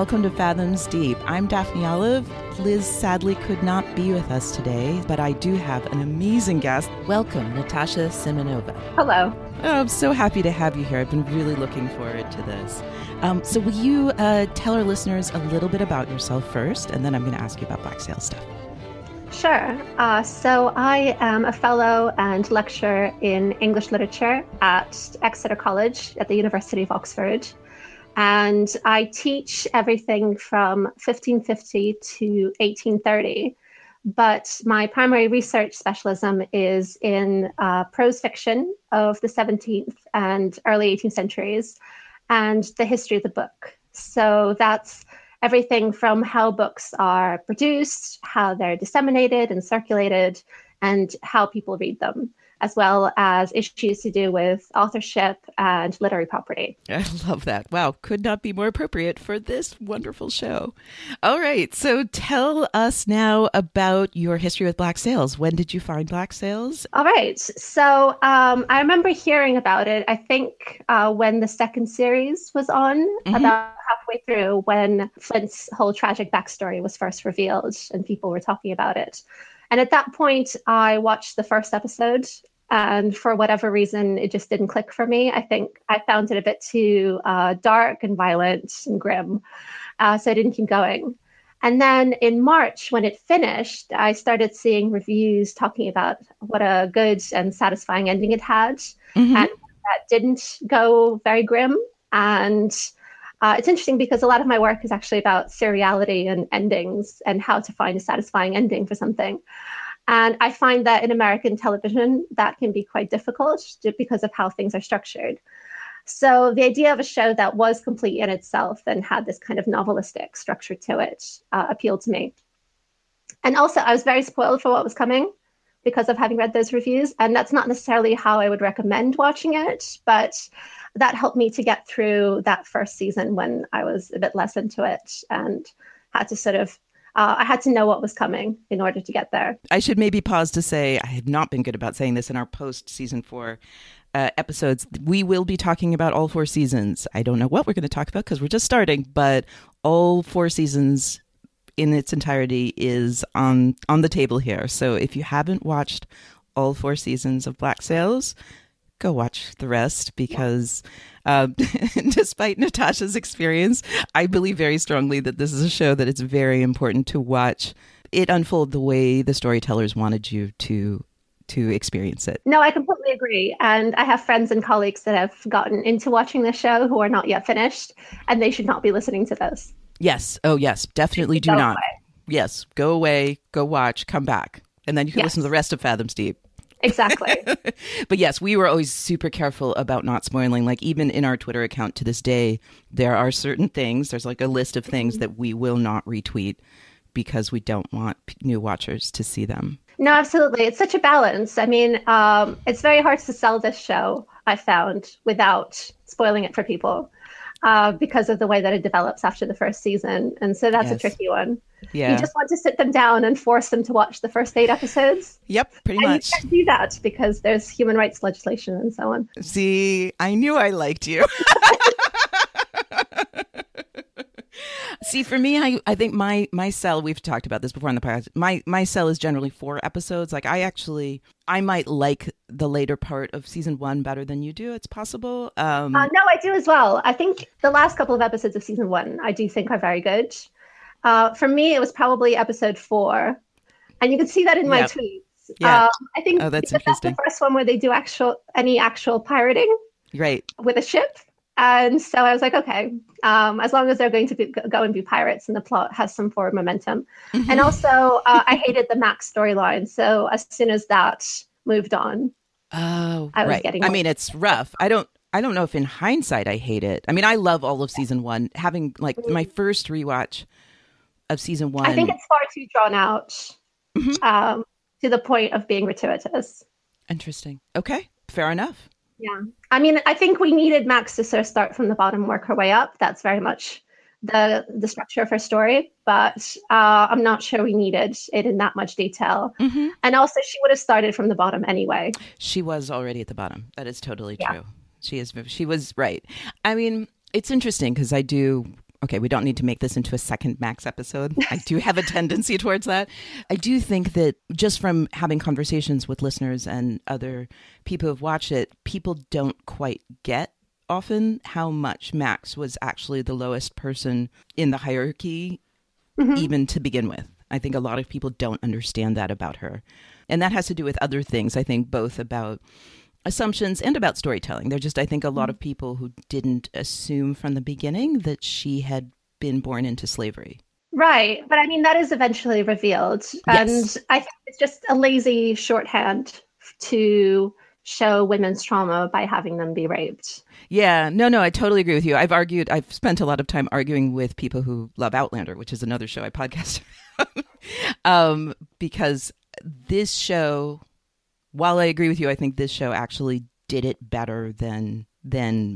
welcome to Fathoms Deep. I'm Daphne Olive. Liz sadly could not be with us today, but I do have an amazing guest. Welcome, Natasha Simonova. Hello. Oh, I'm so happy to have you here. I've been really looking forward to this. So will you tell our listeners a little bit about yourself first, and then I'm going to ask you about Black Sail stuff. Sure. So I am a fellow and lecturer in English literature at Exeter College at the University of Oxford. And I teach everything from 1550 to 1830. But my primary research specialism is in prose fiction of the 17th and early 18th centuries and the history of the book. So that's everything from how books are produced, how they're disseminated and circulated, and how people read them, as well as issues to do with authorship and literary property. I love that. Wow, could not be more appropriate for this wonderful show. All right, so tell us now about your history with Black Sails. When did you find Black Sails? All right, so I remember hearing about it, I think when the second series was on, about halfway through, when Flint's whole tragic backstory was first revealed and people were talking about it. And at that point, I watched the first episode. And for whatever reason, it just didn't click for me. I think I found it a bit too dark and violent and grim. So I didn't keep going. And then in March, when it finished, I started seeing reviews talking about what a good and satisfying ending it had. And that didn't go very grim. And it's interesting because a lot of my work is actually about seriality and endings and how to find a satisfying ending for something. And I find that in American television, that can be quite difficult because of how things are structured. So the idea of a show that was complete in itself and had this kind of novelistic structure to it appealed to me. And also, I was very spoiled for what was coming because of having read those reviews. And that's not necessarily how I would recommend watching it, but that helped me to get through that first season when I was a bit less into it and had to sort of I had to know what was coming in order to get there. I should maybe pause to say, I have not been good about saying this in our post-season 4 episodes. We will be talking about all 4 seasons. I don't know what we're going to talk about because we're just starting, but all 4 seasons in its entirety is on the table here. So if you haven't watched all 4 seasons of Black Sails, go watch the rest because despite Natasha's experience, I believe very strongly that this is a show that it's very important to watch it unfold the way the storytellers wanted you to experience it. No, I completely agree. And I have friends and colleagues that have gotten into watching the show who are not yet finished, and they should not be listening to this. Yes. Oh, yes. Definitely do not. Away. Yes. Go away, go watch, come back. And then you can listen to the rest of Fathoms Deep. Exactly. But yes, we were always super careful about not spoiling. Like even in our Twitter account to this day, there are certain things, there's like a list of things that we will not retweet because we don't want new watchers to see them. No, absolutely. It's such a balance. I mean, it's very hard to sell this show, I found, without spoiling it for people because of the way that it develops after the first season. And so that's a tricky one. Yeah. You just want to sit them down and force them to watch the first 8 episodes. Yep, pretty much. You can't do that because there's human rights legislation and so on. See, I knew I liked you. See, for me, I think my cell, we've talked about this before on the podcast, my cell is generally 4 episodes. Like I might like the later part of season 1 better than you do. It's possible. No, I do as well. I think the last couple of episodes of season 1, I do think are very good. For me, it was probably episode 4. And you can see that in my tweets. Yeah. I think that's that's the first one where they do any actual pirating with a ship. And so I was like, okay, as long as they're going to go and be pirates and the plot has some forward momentum. And also, I hated the Max storyline. So as soon as that moved on, I was getting. I mean, it's rough. I don't know if in hindsight I hate it. I mean, I love all of season 1. Having like my first rewatch of season 1. I think it's far too drawn out to the point of being gratuitous. Interesting. Okay, fair enough. Yeah. I mean, I think we needed Max to sort of start from the bottom, work her way up. That's very much the structure of her story. But I'm not sure we needed it in that much detail. And also, she would have started from the bottom anyway. She was already at the bottom. That is totally true. She was right. I mean, it's interesting because I do okay, we don't need to make this into a second Max episode. I do have a tendency towards that. I do think that just from having conversations with listeners and other people who've watched it, people don't quite get often how much Max was actually the lowest person in the hierarchy, even to begin with. I think a lot of people don't understand that about her. And that has to do with other things, I think, both about assumptions and about storytelling. They're just, I think, a lot of people who didn't assume from the beginning that she had been born into slavery. Right. But I mean, that is eventually revealed. Yes. And I think it's just a lazy shorthand to show women's trauma by having them be raped. Yeah, no, I totally agree with you. I've spent a lot of time arguing with people who love Outlander, which is another show I podcast about. Because this show, while I agree with you, I think this show actually did it better than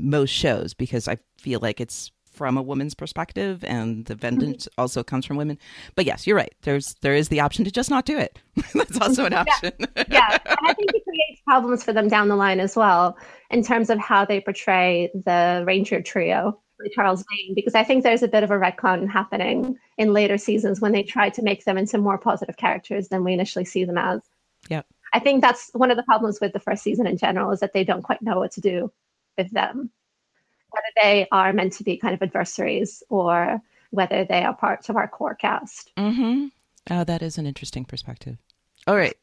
most shows, because I feel like it's from a woman's perspective and the vengeance also comes from women. But yes, you're right. There is the option to just not do it. That's also an option. Yeah. And I think it creates problems for them down the line as well, in terms of how they portray the Ranger trio, Charles Vane, because I think there's a bit of a retcon happening in later seasons when they try to make them into more positive characters than we initially see them as. Yeah. I think that's one of the problems with the first season in general, is that they don't quite know what to do with them, whether they are meant to be kind of adversaries or whether they are parts of our core cast. Mm-hmm. Oh, that is an interesting perspective. All right.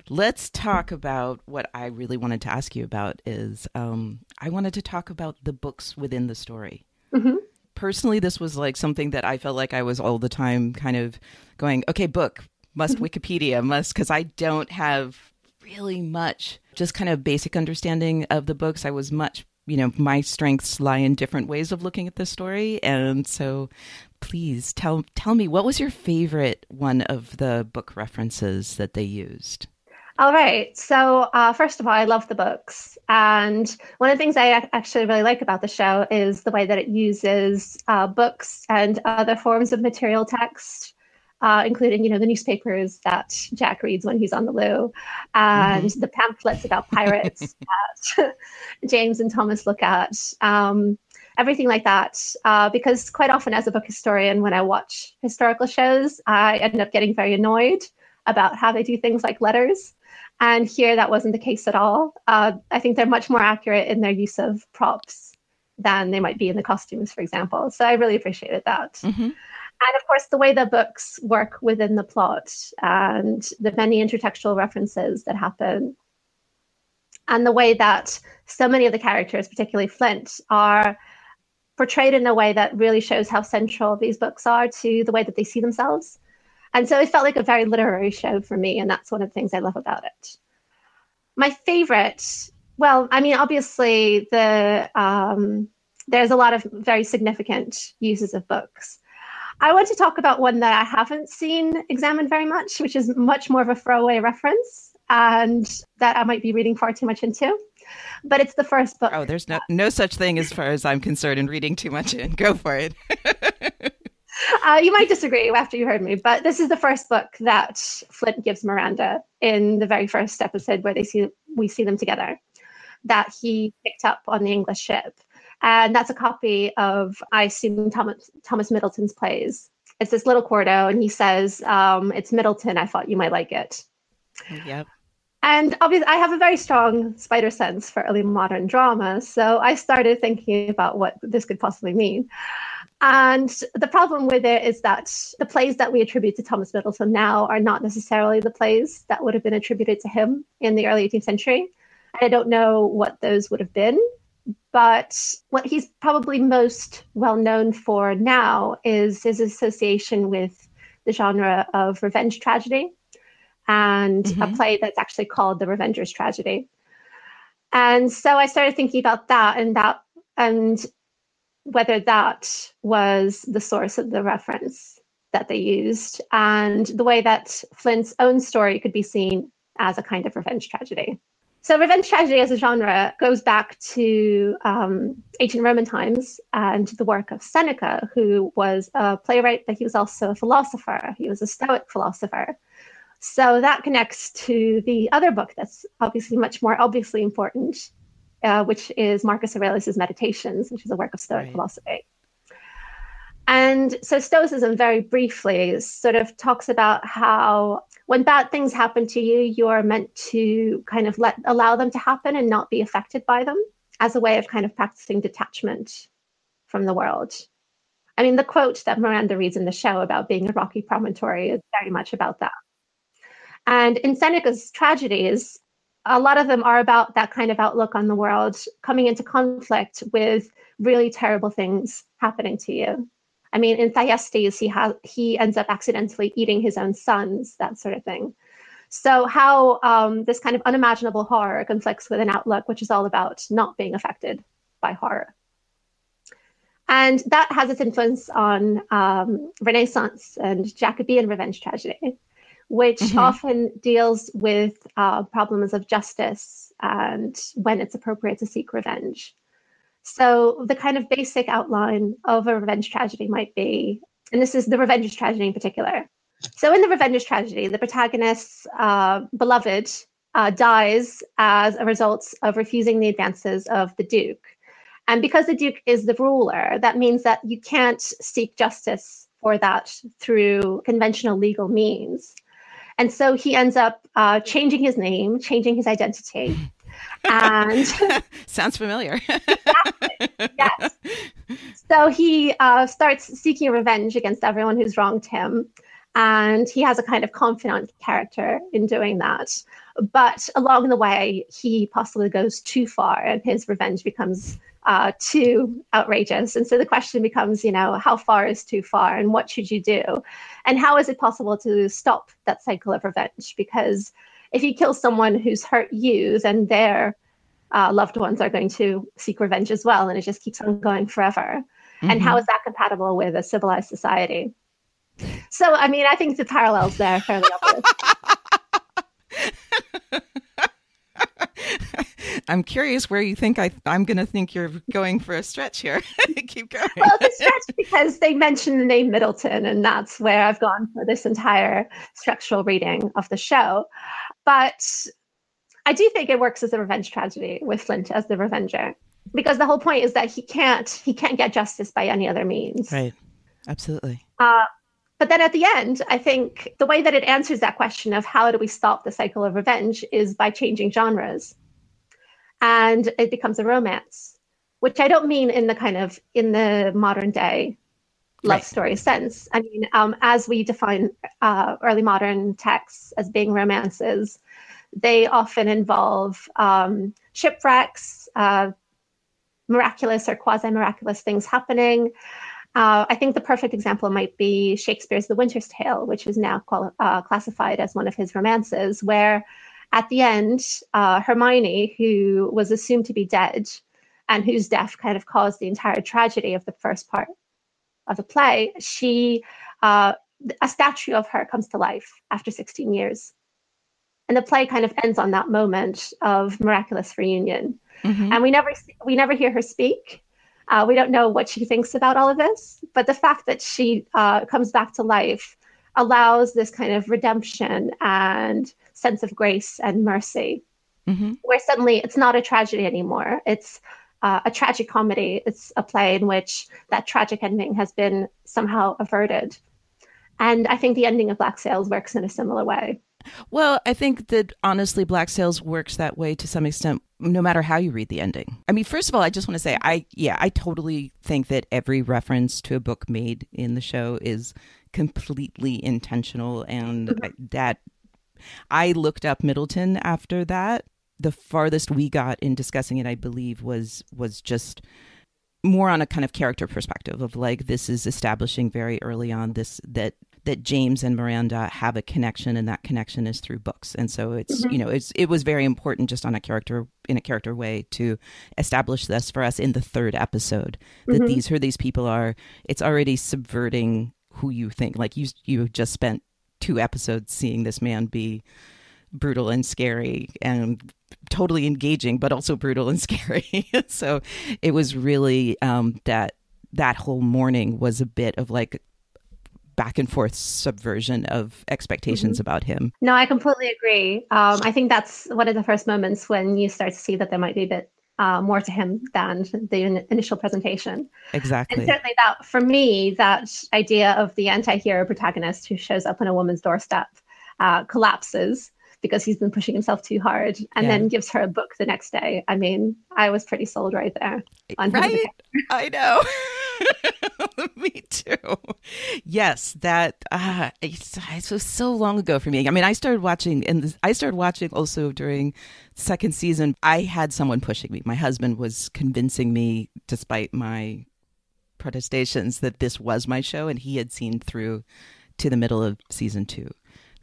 Let's talk about what I really wanted to ask you about is I wanted to talk about the books within the story. Mm-hmm. Personally, this was like something that I felt like I was all the time kind of going, okay, book, must Wikipedia, must, because I don't have really much just kind of basic understanding of the books. I was much, my strengths lie in different ways of looking at this story. And so please tell me, what was your favorite one of the book references that they used? All right. So first of all, I love the books. And one of the things I actually really like about the show is the way that it uses books and other forms of material text, including, the newspapers that Jack reads when he's on the loo, and the pamphlets about pirates that James and Thomas look at, everything like that. Because quite often as a book historian, when I watch historical shows, I end up getting very annoyed about how they do things like letters. And here that wasn't the case at all. I think they're much more accurate in their use of props than they might be in the costumes, for example. So I really appreciated that. And of course, the way the books work within the plot and the many intertextual references that happen, and the way that so many of the characters, particularly Flint, are portrayed in a way that really shows how central these books are to the way that they see themselves. And so it felt like a very literary show for me, and that's one of the things I love about it. My favorite, well, I mean, obviously there's a lot of very significant uses of books. I want to talk about one that I haven't seen examined very much, which is much more of a throwaway reference, and that I might be reading far too much into. But it's the first book. Oh, there's no such thing as far as I'm concerned in reading too much in. Go for it. You might disagree after you heard me, but this is the first book that Flint gives Miranda in the very first episode where we see them together, that he picked up on the English ship. And that's a copy of, I assume, Thomas Middleton's plays. It's this little quarto, and he says, it's Middleton, I thought you might like it. Yep. And obviously, I have a very strong spider sense for early modern drama, so I started thinking about what this could possibly mean. And the problem with it is that the plays that we attribute to Thomas Middleton now are not necessarily the plays that would have been attributed to him in the early 18th century. I don't know what those would have been, but what he's probably most well known for now is his association with the genre of revenge tragedy, and a play that's actually called The Revenger's Tragedy. And so I started thinking about that and whether that was the source of the reference that they used, and the way that Flint's own story could be seen as a kind of revenge tragedy. So revenge tragedy as a genre goes back to ancient Roman times and the work of Seneca, who was a playwright, but he was also a philosopher. He was a Stoic philosopher. So that connects to the other book that's obviously much more obviously important, which is Marcus Aurelius's Meditations, which is a work of Stoic philosophy. And so Stoicism, very briefly, sort of talks about how when bad things happen to you, you are meant to kind of allow them to happen and not be affected by them, as a way of kind of practicing detachment from the world. I mean, the quote that Miranda reads in the show about being a rocky promontory is very much about that. And in Seneca's tragedies, a lot of them are about that kind of outlook on the world coming into conflict with really terrible things happening to you. I mean, in Thyestes, he ends up accidentally eating his own sons, that sort of thing. So how this kind of unimaginable horror conflicts with an outlook which is all about not being affected by horror. And that has its influence on Renaissance and Jacobean revenge tragedy, which often deals with problems of justice and when it's appropriate to seek revenge. So the kind of basic outline of a revenge tragedy might be, and this is the revenge tragedy in particular. So in the revenge tragedy, the protagonist's beloved dies as a result of refusing the advances of the Duke. And because the Duke is the ruler, that means that you can't seek justice for that through conventional legal means. And so he ends up changing his name, changing his identity. And sounds familiar. Exactly. Yes. So he starts seeking revenge against everyone who's wronged him. And he has a kind of confidant character in doing that. But along the way, he possibly goes too far and his revenge becomes too outrageous. And so the question becomes, how far is too far and what should you do? And how is it possible to stop that cycle of revenge? Because if you kill someone who's hurt you, then their loved ones are going to seek revenge as well. And it just keeps on going forever. And how is that compatible with a civilized society? So, I mean, I think the parallels there are fairly obvious. I'm curious where you think I'm going to think you're going for a stretch here. Keep going. Well, it's a stretch because they mention the name Middleton, and that's where I've gone for this entire structural reading of the show. But I do think it works as a revenge tragedy with Flint as the revenger, because the whole point is that he can't get justice by any other means. Right. Absolutely. But then at the end, I think the way that it answers that question of how do we stop the cycle of revenge is by changing genres. And it becomes a romance, which I don't mean in the modern day love story sense. I mean, as we define early modern texts as being romances, they often involve shipwrecks, miraculous or quasi-miraculous things happening. I think the perfect example might be Shakespeare's The Winter's Tale, which is now classified as one of his romances, where at the end, Hermione, who was assumed to be dead and whose death kind of caused the entire tragedy of the first part of the play, a statue of her comes to life after 16 years. And the play kind of ends on that moment of miraculous reunion. And we never hear her speak. We don't know what she thinks about all of this, but the fact that she comes back to life allows this kind of redemption and sense of grace and mercy, where suddenly it's not a tragedy anymore. It's a tragic comedy. It's a play in which that tragic ending has been somehow averted. And I think the ending of Black Sails works in a similar way. Well, I think that honestly, Black Sails works that way to some extent, no matter how you read the ending. I mean, first of all, I just want to say, I totally think that every reference to a book made in the show is completely intentional, and that I looked up Middleton after that. The farthest we got in discussing it, I believe, was just more on a kind of character perspective of like, this is establishing very early on that James and Miranda have a connection, and that connection is through books. And so it's, it was very important just in a character way to establish this for us in the third episode, that these who these people are. It's already subverting who you think. Like you just spent 2 episodes seeing this man be brutal and scary and totally engaging, but also brutal and scary. So it was really that whole morning was a bit of like back and forth subversion of expectations about him. No, I completely agree. I think that's one of the first moments when you start to see that there might be a bit more to him than the initial presentation. And Exactly. certainly that, for me, that idea of the anti-hero protagonist who shows up on a woman's doorstep collapses because he's been pushing himself too hard, and Yeah. then gives her a book the next day. I mean, I was pretty sold right there on him as a Right? character. I know. Me too. Yes, that it was so long ago for me. I mean, I started watching, and I started watching also during second season. I had someone pushing me. My husband was convincing me, despite my protestations, that this was my show, and he had seen through to the middle of season two.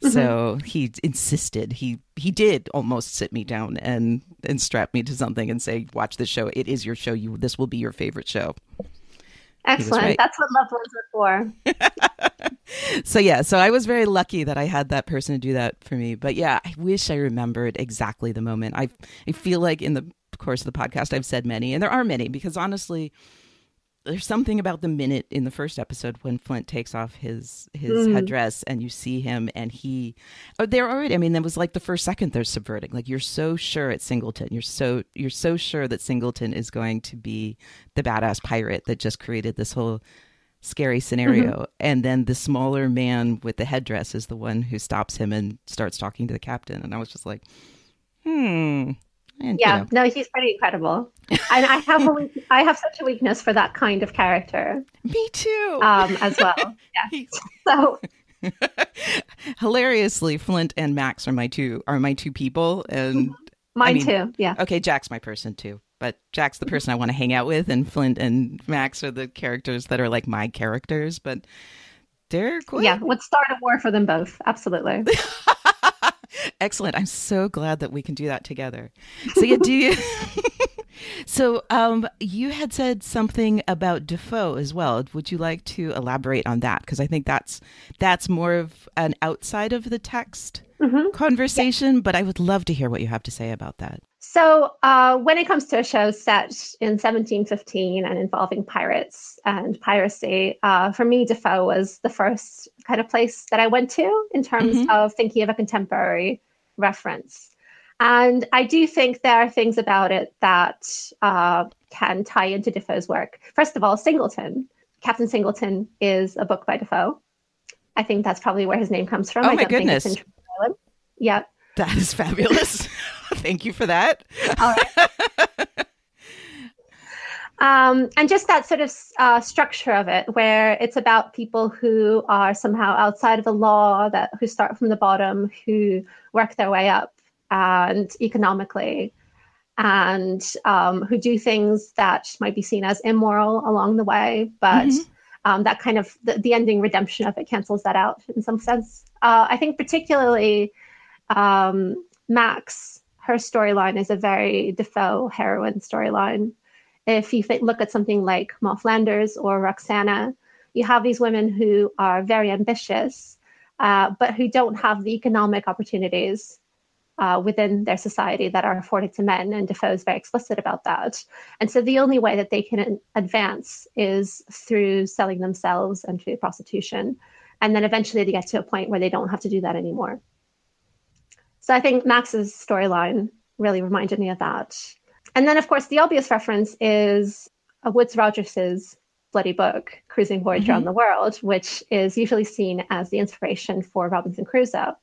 Mm-hmm. So he insisted. He did almost sit me down and strap me to something and say, "Watch this show. It is your show. This will be your favorite show." He was Excellent. right. That's what loved ones are for. So yeah, so I was very lucky that I had that person to do that for me. But yeah, I wish I remembered exactly the moment. I feel like in the course of the podcast I've said many, and there are many, because honestly, there's something about the minute in the first episode when Flint takes off his Mm. headdress and you see him and they're already, I mean, that was like the first second they're subverting. Like, you're so sure it's Singleton. You're so sure that Singleton is going to be the badass pirate that just created this whole scary Mm-hmm. scenario. And then the smaller man with the headdress is the one who stops him and starts talking to the captain. And I was just like, hmm. And Yeah, no, he's pretty incredible. And I have such a weakness for that kind of character me too. as well. Yeah. He, So hilariously, Flint and Max are my two people, and I mine mean, too. Yeah. okay, Jack's my person too, but Jack's the person I want to hang out with, and Flint and Max are the characters that are like my characters, but they're Yeah. quite Would start a war for them both. Absolutely. excellent. I'm so glad that we can do that together. So yeah, do you? So you had said something about Defoe as well. Would you like to elaborate on that? Because I think that's more of an outside of the text Hmm. conversation, but I would love to hear what you have to say about that. So, when it comes to a show set in 1715 and involving pirates and piracy, for me, Defoe was the first kind of place that I went to in terms Hmm. of thinking of a contemporary reference. And I do think there are things about it that can tie into Defoe's work. First of all, Singleton. Captain Singleton is a book by Defoe. I think that's probably where his name comes from. Oh I my don't think it's in goodness, Treasure Island. Yeah. that is fabulous. Thank you for that. All right. And just that sort of structure of it, where it's about people who are somehow outside of the law, who start from the bottom, who work their way up, and economically, and who do things that might be seen as immoral along the way, but Hmm. that kind of the ending redemption of it cancels that out in some sense. I think particularly Max, her storyline is a very Defoe heroine storyline. If you look at something like Maud Flanders or Roxana, you have these women who are very ambitious, but who don't have the economic opportunities within their society that are afforded to men. And Defoe is very explicit about that. And so the only way that they can advance is through selling themselves and through prostitution. And then eventually they get to a point where they don't have to do that anymore. So I think Max's storyline really reminded me of that. And then, of course, the obvious reference is Woodes Rogers's bloody book, Cruising Voyage Hmm. Around the World, which is usually seen as the inspiration for Robinson Crusoe,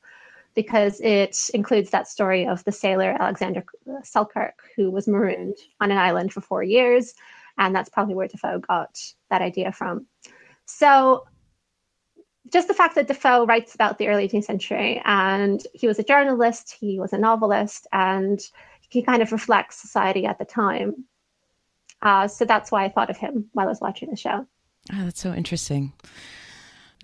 because it includes that story of the sailor Alexander Selkirk, who was marooned on an island for 4 years. And that's probably where Defoe got that idea from. So just the fact that Defoe writes about the early 18th century, and he was a journalist, he was a novelist, and he kind of reflects society at the time. So that's why I thought of him while I was watching the show. Oh, that's so interesting.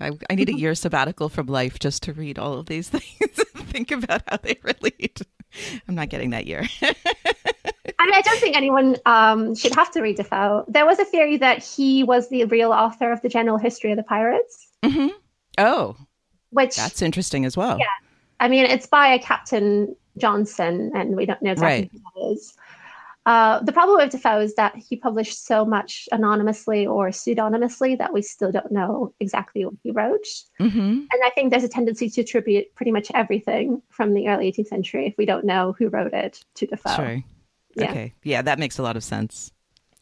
I need a year sabbatical from life just to read all of these things and think about how they relate. I'm not getting that year. I mean, I don't think anyone should have to read Defoe. There was a theory that he was the real author of the general history of the pirates, Hmm. Oh, which, that's interesting as well. yeah, I mean, it's by a Captain Johnson, and we don't know exactly Right. who that is. The problem with Defoe is that he published so much anonymously or pseudonymously that we still don't know exactly what he wrote. Hmm. And I think there's a tendency to attribute pretty much everything from the early 18th century, if we don't know who wrote it, to Defoe. Sure. Yeah. Okay. Yeah, that makes a lot of sense.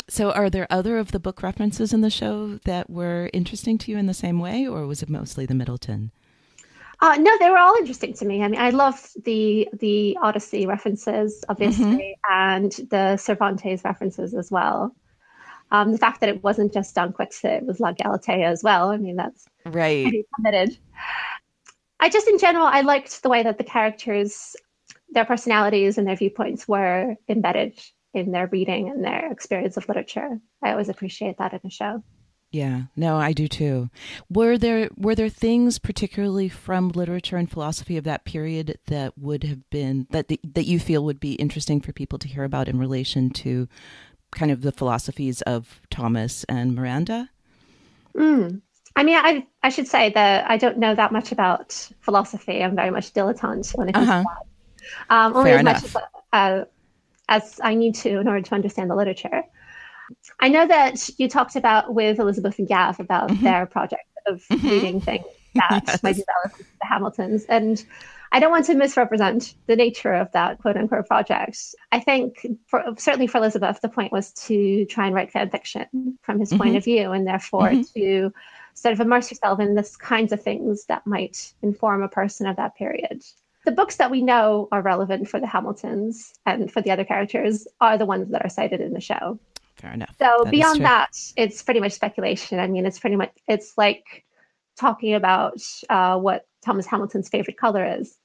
So are there other of the book references in the show that were interesting to you in the same way, or was it mostly the Middleton? No, they were all interesting to me. I mean, I love the Odyssey references, Hmm. obviously, and the Cervantes references as well. The fact that it wasn't just Don Quixote, it was La Galatea as well. I mean, that's Right. pretty committed. I just, in general, I liked the way that the characters, their personalities and their viewpoints were embedded in their reading and their experience of literature. I always appreciate that in a show. Yeah, no, I do too. Were there things particularly from literature and philosophy of that period that would have been that you feel would be interesting for people to hear about in relation to kind of the philosophies of Thomas and Miranda? Mm. I mean, I should say that I don't know that much about philosophy. I'm very much dilettante when it comes to Uh-huh. only Fair as much enough. as I need to in order to understand the literature. I know that you talked about with Elizabeth and Gav about Hmm. their project of Hmm. reading things that might be Yes. relevant to the Hamiltons. And I don't want to misrepresent the nature of that quote unquote project. I think certainly for Elizabeth, the point was to try and write fan fiction from his point Hmm. of view, and therefore Hmm. to sort of immerse yourself in this kinds of things that might inform a person of that period. The books that we know are relevant for the Hamiltons and for the other characters are the ones that are cited in the show. Fair enough. So That is beyond true. that, it's pretty much speculation. I mean, it's like talking about what Thomas Hamilton's favorite color is,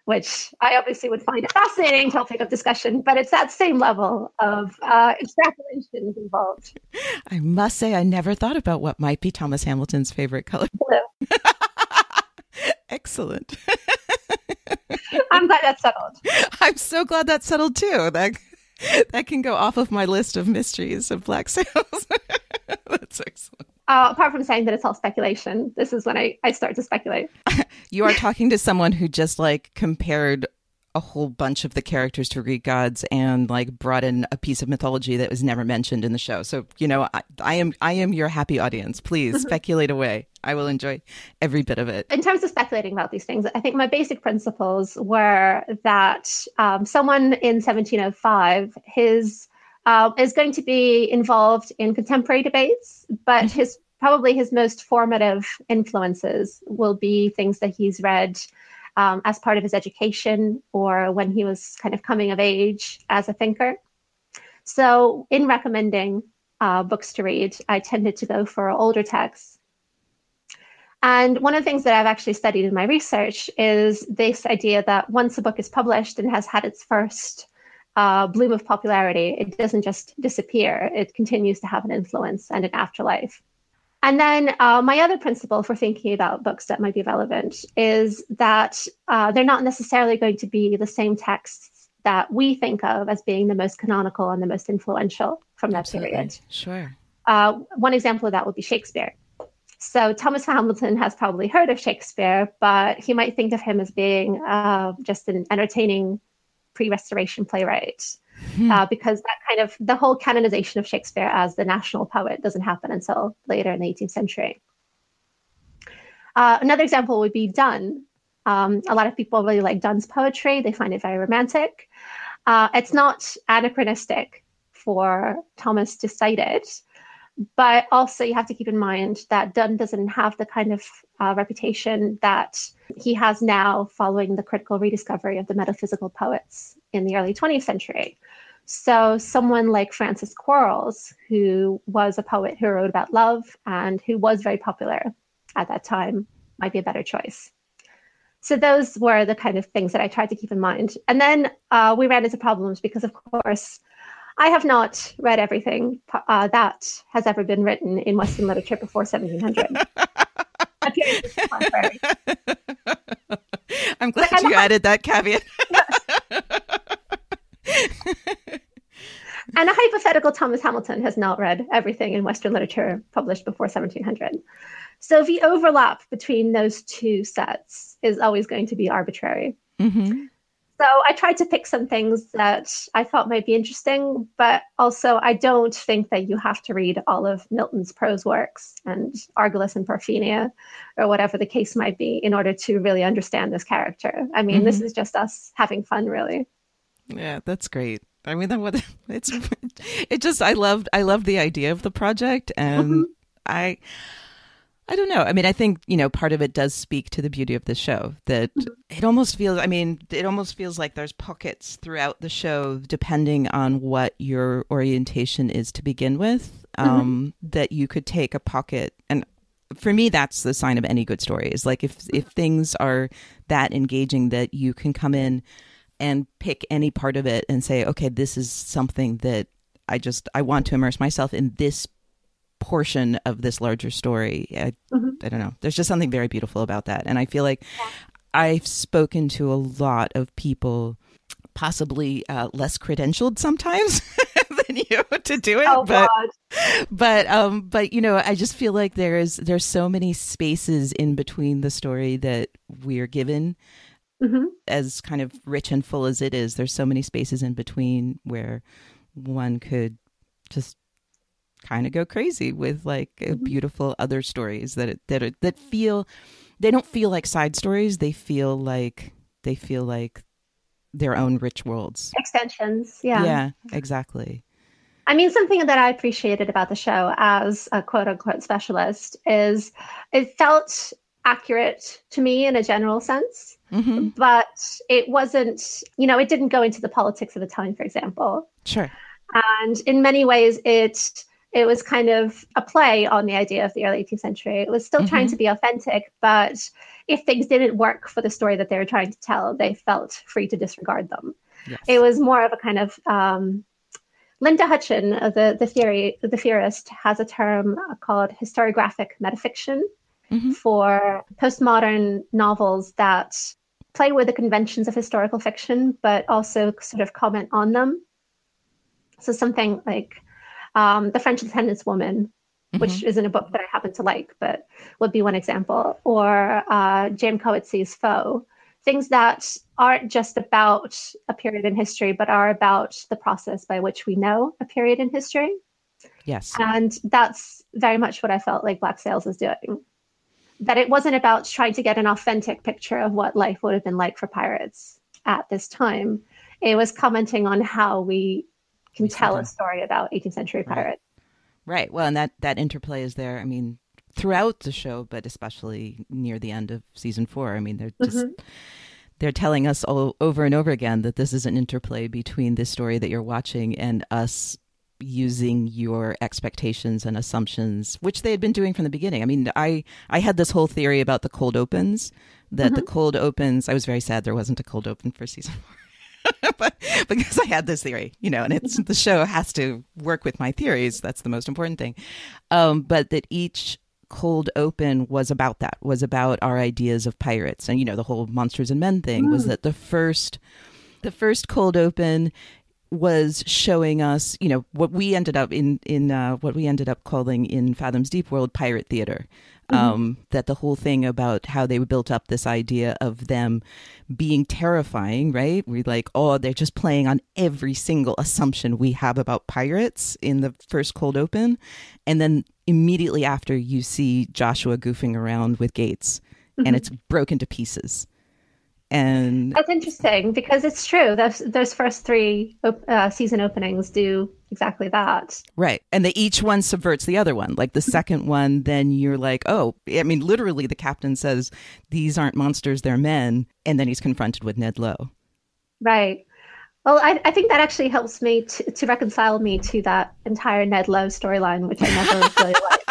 which I obviously would find a fascinating topic of discussion, but it's that same level of extrapolations involved. I must say, I never thought about what might be Thomas Hamilton's favorite color. Excellent. I'm glad that's settled. I'm so glad that's settled too. That can go off of my list of mysteries of black sails. That's excellent. Apart from saying that it's all speculation, this is when I start to speculate. You are talking to someone who just like compared a whole bunch of the characters to Greek gods and like brought in a piece of mythology that was never mentioned in the show. So, I am your happy audience. Please speculate away. I will enjoy every bit of it. In terms of speculating about these things, I think my basic principles were that someone in 1705 is going to be involved in contemporary debates, but Mm-hmm. his most formative influences will be things that he's read as part of his education or when he was kind of coming of age as a thinker. So, in recommending books to read, I tended to go for older texts. And one of the things that I've actually studied in my research is this idea that once a book is published and has had its first bloom of popularity, it doesn't just disappear, it continues to have an influence and an afterlife. And then my other principle for thinking about books that might be relevant is that they're not necessarily going to be the same texts that we think of as being the most canonical and the most influential from that Absolutely. period. Sure. One example of that would be Shakespeare. So Thomas Hamilton has probably heard of Shakespeare, but he might think of him as being just an entertaining pre-Restoration playwright, Hmm. because that kind of the whole canonization of Shakespeare as the national poet doesn't happen until later in the 18th century. Another example would be Donne. A lot of people really like Donne's poetry. They find it very romantic. It's not anachronistic for Thomas to cite it, but also you have to keep in mind that Donne doesn't have the kind of reputation that he has now following the critical rediscovery of the metaphysical poets in the early 20th century. So someone like Francis Quarles, who was a poet who wrote about love and who was very popular at that time, might be a better choice. So those were the kind of things that I tried to keep in mind. And then we ran into problems because, of course, I have not read everything that has ever been written in Western literature before 1700. Appearing to the contrary. I'm But, glad you added that caveat. and a hypothetical Thomas Hamilton has not read everything in Western literature published before 1700. So the overlap between those two sets is always going to be arbitrary. Mm-hmm. So I tried to pick some things that I thought might be interesting, but also I don't think that you have to read all of Milton's prose works and Argyllis and Parthenia or whatever the case might be in order to really understand this character. I mean, Mm-hmm. this is just us having fun, really. Yeah, that's great. I mean, it's it just I loved the idea of the project, and Mhm. I I don't know. I mean, I think, part of it does speak to the beauty of the show, that it almost feels, I mean, it almost feels like there's pockets throughout the show, depending on what your orientation is to begin with, Mhm. that you could take a pocket. And for me, that's the sign of any good story, is like if things are that engaging that you can come in and pick any part of it and say, okay, this is something that I want to immerse myself in this portion of this larger story. Mhm. I don't know. There's just something very beautiful about that. And I feel like I've spoken to a lot of people, possibly less credentialed sometimes than you to do it, Oh God. but I just feel like there's so many spaces in between the story that we're given, Mhm. as kind of rich and full as it is. There's so many spaces in between where one could just kind of go crazy with like Mhm. beautiful other stories that feel, they don't feel like side stories. They feel like their own rich worlds. Extensions, yeah. Yeah, exactly. I mean, something that I appreciated about the show as a quote unquote specialist is it felt accurate to me in a general sense, Mm-hmm. but it wasn't, it didn't go into the politics of the time, for example. Sure. And in many ways, it was kind of a play on the idea of the early 18th century. It was still trying Mm-hmm. to be authentic, but if things didn't work for the story that they were trying to tell, they felt free to disregard them. It Yes. was more of a kind of Linda Hutchin, the theorist, has a term called historiographic metafiction Mm-hmm. for postmodern novels that play with the conventions of historical fiction, but also sort of comment on them. So something like The French Lieutenant's Woman, Mm-hmm. which isn't a book that I happen to like, but would be one example, or James Coetzee's Foe. Things that aren't just about a period in history, but are about the process by which we know a period in history. Yes. And that's very much what I felt like Black Sails was doing. That it wasn't about trying to get an authentic picture of what life would have been like for pirates at this time. It was commenting on how we can We see tell a them. story about 18th century Right. pirates. Right. Well, and that interplay is there. I mean, throughout the show, but especially near the end of season 4. I mean, Mm-hmm. they're telling us all over and over again that this is an interplay between this story that you're watching and us using your expectations and assumptions, which they had been doing from the beginning. I mean, I had this whole theory about the cold opens, that the Mm-hmm. cold opens, I was very sad there wasn't a cold open for season 4. But because I had this theory, and it's the show has to work with my theories. That's the most important thing. But that each cold open was about our ideas of pirates, and the whole monsters and men thing was Mm. that the first cold open was showing us, what we ended up in what we ended up calling in Fathoms Deep World pirate theater. Mm-hmm. That the whole thing about how they built up this idea of them being terrifying, right? We're like, oh, they're just playing on every single assumption we have about pirates in the first cold open. And then immediately after, you see Joshua goofing around with Gates, and Mm-hmm. it's broken to pieces. And That's interesting because it's true. Those first three season openings do exactly that. right. And each one subverts the other one. Like the second one, then you're like, oh, I mean, literally, the captain says, these aren't monsters, they're men. And then he's confronted with Ned Lowe. Right. Well, I think that actually helps me to reconcile me to that entire Ned Lowe storyline, which I never really liked.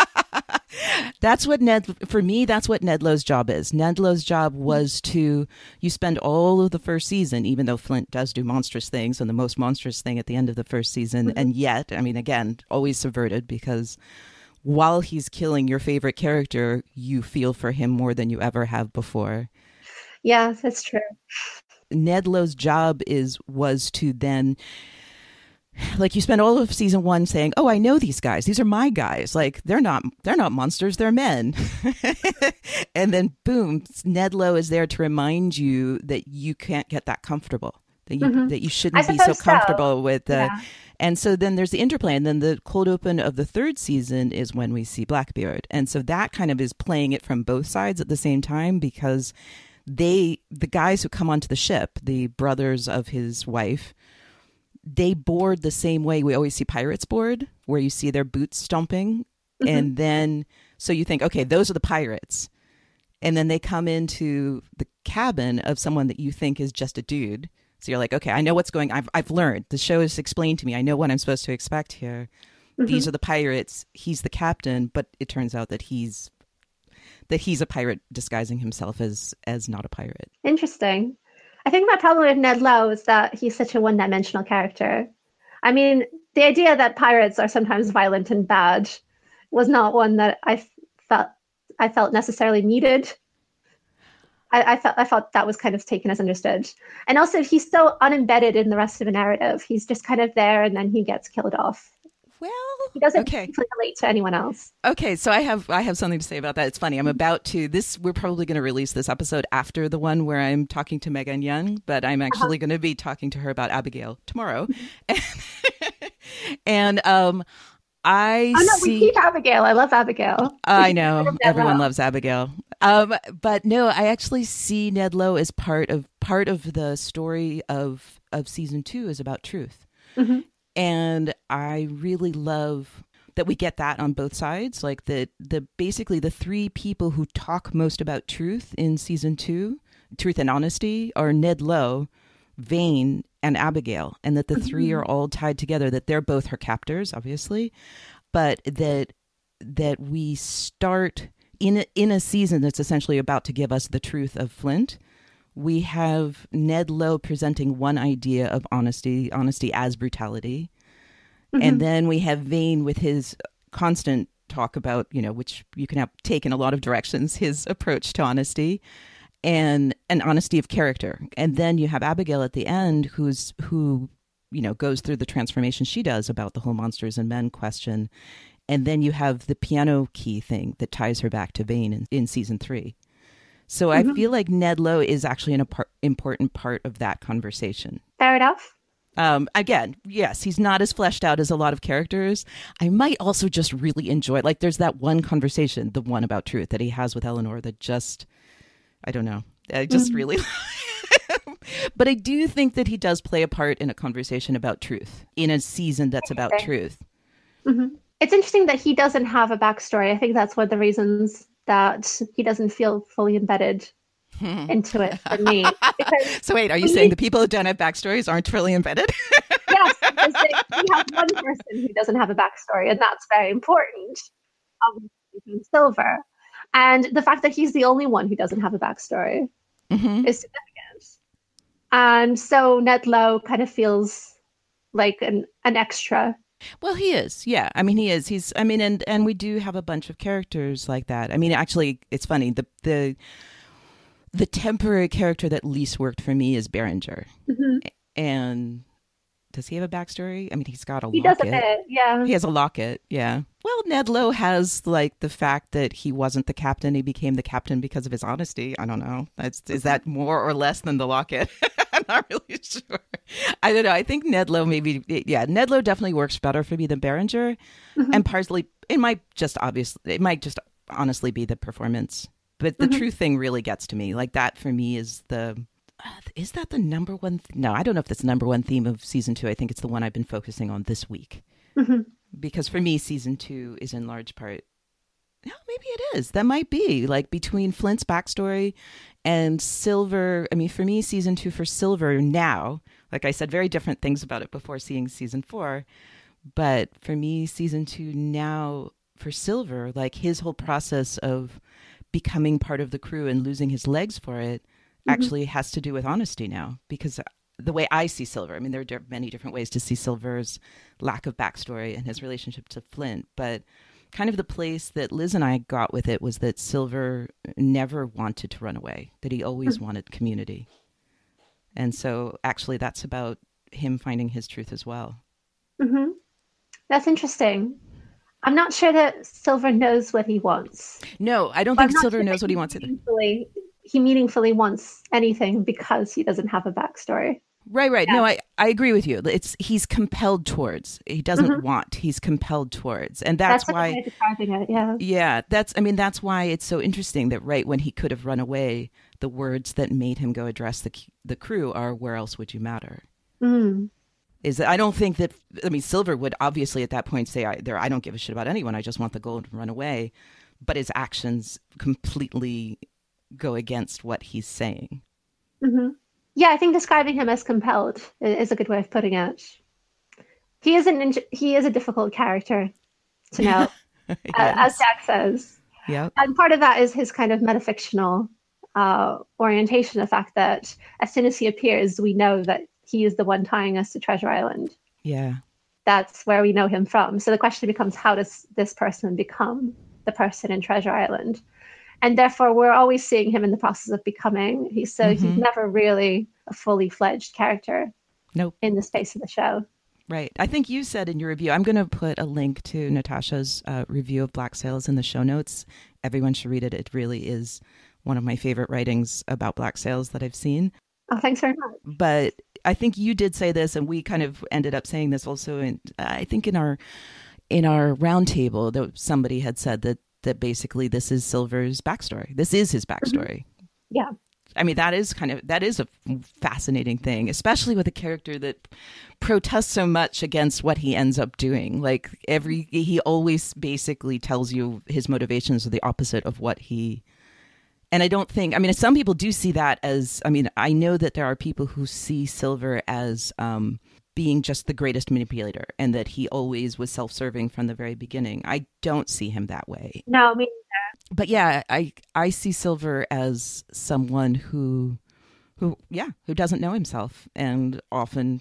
For me, that's what Ned Lowe's job is. Ned Lowe's job was you spend all of the first season, even though Flint does do monstrous things, and the most monstrous thing at the end of the first season. Mm-hmm. And yet, I mean, again, always subverted, because while he's killing your favorite character, you feel for him more than you ever have before. Yeah, that's true. Ned Lowe's job was to then, like, you spend all of season 1 saying, oh, I know these guys, these are my guys, like they're not monsters, they're men. And then boom, Ned Lowe is there to remind you that you can't get that comfortable, that you Mm-hmm. that you I shouldn't be so suppose so. comfortable with the. Yeah. And so then there's the interplay, and then the cold open of the third season is when we see Blackbeard, and so that kind of is playing it from both sides at the same time, because the guys who come onto the ship, the brothers of his wife, they board the same way we always see pirates board, where you see their boots stomping. And then, so you think, okay, those are the pirates. And then they come into the cabin of someone that you think is just a dude. So you're like, okay, I know what's going on. I've learned. The show has explained to me. I know what I'm supposed to expect here. These are the pirates. He's the captain. But it turns out that he's a pirate disguising himself as not a pirate. Interesting. I think my problem with Ned Lowe is that he's such a one-dimensional character. I mean, the idea that pirates are sometimes violent and bad was not one that I felt necessarily needed. I thought that was kind of taken as understood. And also, he's so unembedded in the rest of the narrative. He's just kind of there, and then he gets killed off. Well, he doesn't relate to anyone else. Okay, so I have something to say about that. It's funny. I'm about to we're probably going to release this episode after the one where I'm talking to Megan Young, but I'm actually going to be talking to her about Abigail tomorrow. And we keep Abigail. I love Abigail. I know everyone loves Abigail. But no, I actually see Ned Lowe as part of the story of season 2 is about truth. And I really love that we get that on both sides. Like basically the 3 people who talk most about truth in season 2, truth and honesty, are Ned Lowe, Vane, and Abigail, and that the 3 are all tied together, that they're both her captors, obviously, but that we start in a season that's essentially about to give us the truth of Flint. We have Ned Lowe presenting one idea of honesty as brutality. And then we have Vane with his constant talk about, which you can take in a lot of directions, his approach to honesty and an honesty of character. And then you have Abigail at the end who goes through the transformation she does about the whole monsters and men question. And then you have the piano key thing that ties her back to Vane in season 3. So I feel like Ned Lowe is actually an important part of that conversation. Fair enough. Again, yes, he's not as fleshed out as a lot of characters. I might also just really enjoy, like, there's that one conversation, the one about truth that he has with Eleanor that just, I don't know, I just really, but I do think that he does play a part in a conversation about truth in a season that's about truth. It's interesting that he doesn't have a backstory. I think that's one of the reasons that he doesn't feel fully embedded into it for me. So wait, are you saying the people who don't have backstories aren't fully embedded? Yes, because we have one person who doesn't have a backstory, and that's very important. Silver. And the fact that he's the only one who doesn't have a backstory is significant. And so Ned Lowe kind of feels like an extra. Well, he is. Yeah. I mean, he is. And we do have a bunch of characters like that. I mean, actually, it's funny. The temporary character that least worked for me is Berenger. And does he have a backstory? I mean, he's got a locket. He does a bit, yeah. He has a locket, yeah. Well, Ned Lowe has, like, the fact that he wasn't the captain. He became the captain because of his honesty. I don't know. Is that more or less than the locket? I'm not really sure. I don't know. I think Ned Lowe Ned Lowe definitely works better for me than Berenger. And partly, it might just honestly be the performance. But the truth thing really gets to me. Like, that for me is is that the number one? No, I don't know if that's the number one theme of season 2. I think it's the one I've been focusing on this week. Because for me, season 2 is in large part, no, maybe it is. That might be, like, between Flint's backstory and Silver. I mean, for me, season 2 for Silver now, like I said, very different things about it before seeing season 4. But for me, season 2 now for Silver, like, his whole process of becoming part of the crew and losing his legs for it actually has to do with honesty now. Because the way I see Silver, I mean, there are many different ways to see Silver's lack of backstory and his relationship to Flint, but kind of the place that Liz and I got with it was that Silver never wanted to run away, that he always wanted community. And so actually that's about him finding his truth as well. That's interesting. I'm not sure that Silver knows what he wants. No, I don't think Silver knows what he wants either. He meaningfully wants anything because he doesn't have a backstory. Right. Yeah. No, I agree with you. He's compelled towards. He doesn't want. He's compelled towards, and that's why. Describing it, yeah. Yeah, that's why it's so interesting that right when he could have run away, the words that made him go address the crew are, "Where else would you matter?" Is that I don't think that, I mean, Silver would obviously at that point say, I don't give a shit about anyone. I just want the gold and run away. But his actions completely go against what he's saying. Hmm. Yeah, I think describing him as compelled is a good way of putting it. He is a difficult character to know, as Yes. Jack says. Yep. And part of that is his kind of metafictional orientation, the fact that as soon as he appears, we know that he is the one tying us to Treasure Island. Yeah. That's where we know him from. So the question becomes, how does this person become the person in Treasure Island? And therefore, we're always seeing him in the process of becoming. He's never really a fully fledged character Nope. in the space of the show. Right. I think you said in your review, I'm going to put a link to Natasha's review of Black Sails in the show notes. Everyone should read it. It really is one of my favorite writings about Black Sails that I've seen. Oh, thanks very much. But I think you did say this, and we kind of ended up saying this also. I think in our roundtable, that somebody had said that basically this is Silver's backstory. This is his backstory. Mm-hmm. Yeah. I mean, that is a fascinating thing, especially with a character that protests so much against what he ends up doing. Like he always basically tells you his motivations are the opposite of what he. And I don't think, I mean, some people do see that as, I mean, I know that there are people who see Silver as being just the greatest manipulator and that he always was self-serving from the very beginning. I don't see him that way. No, me But yeah, I see Silver as someone who doesn't know himself, and often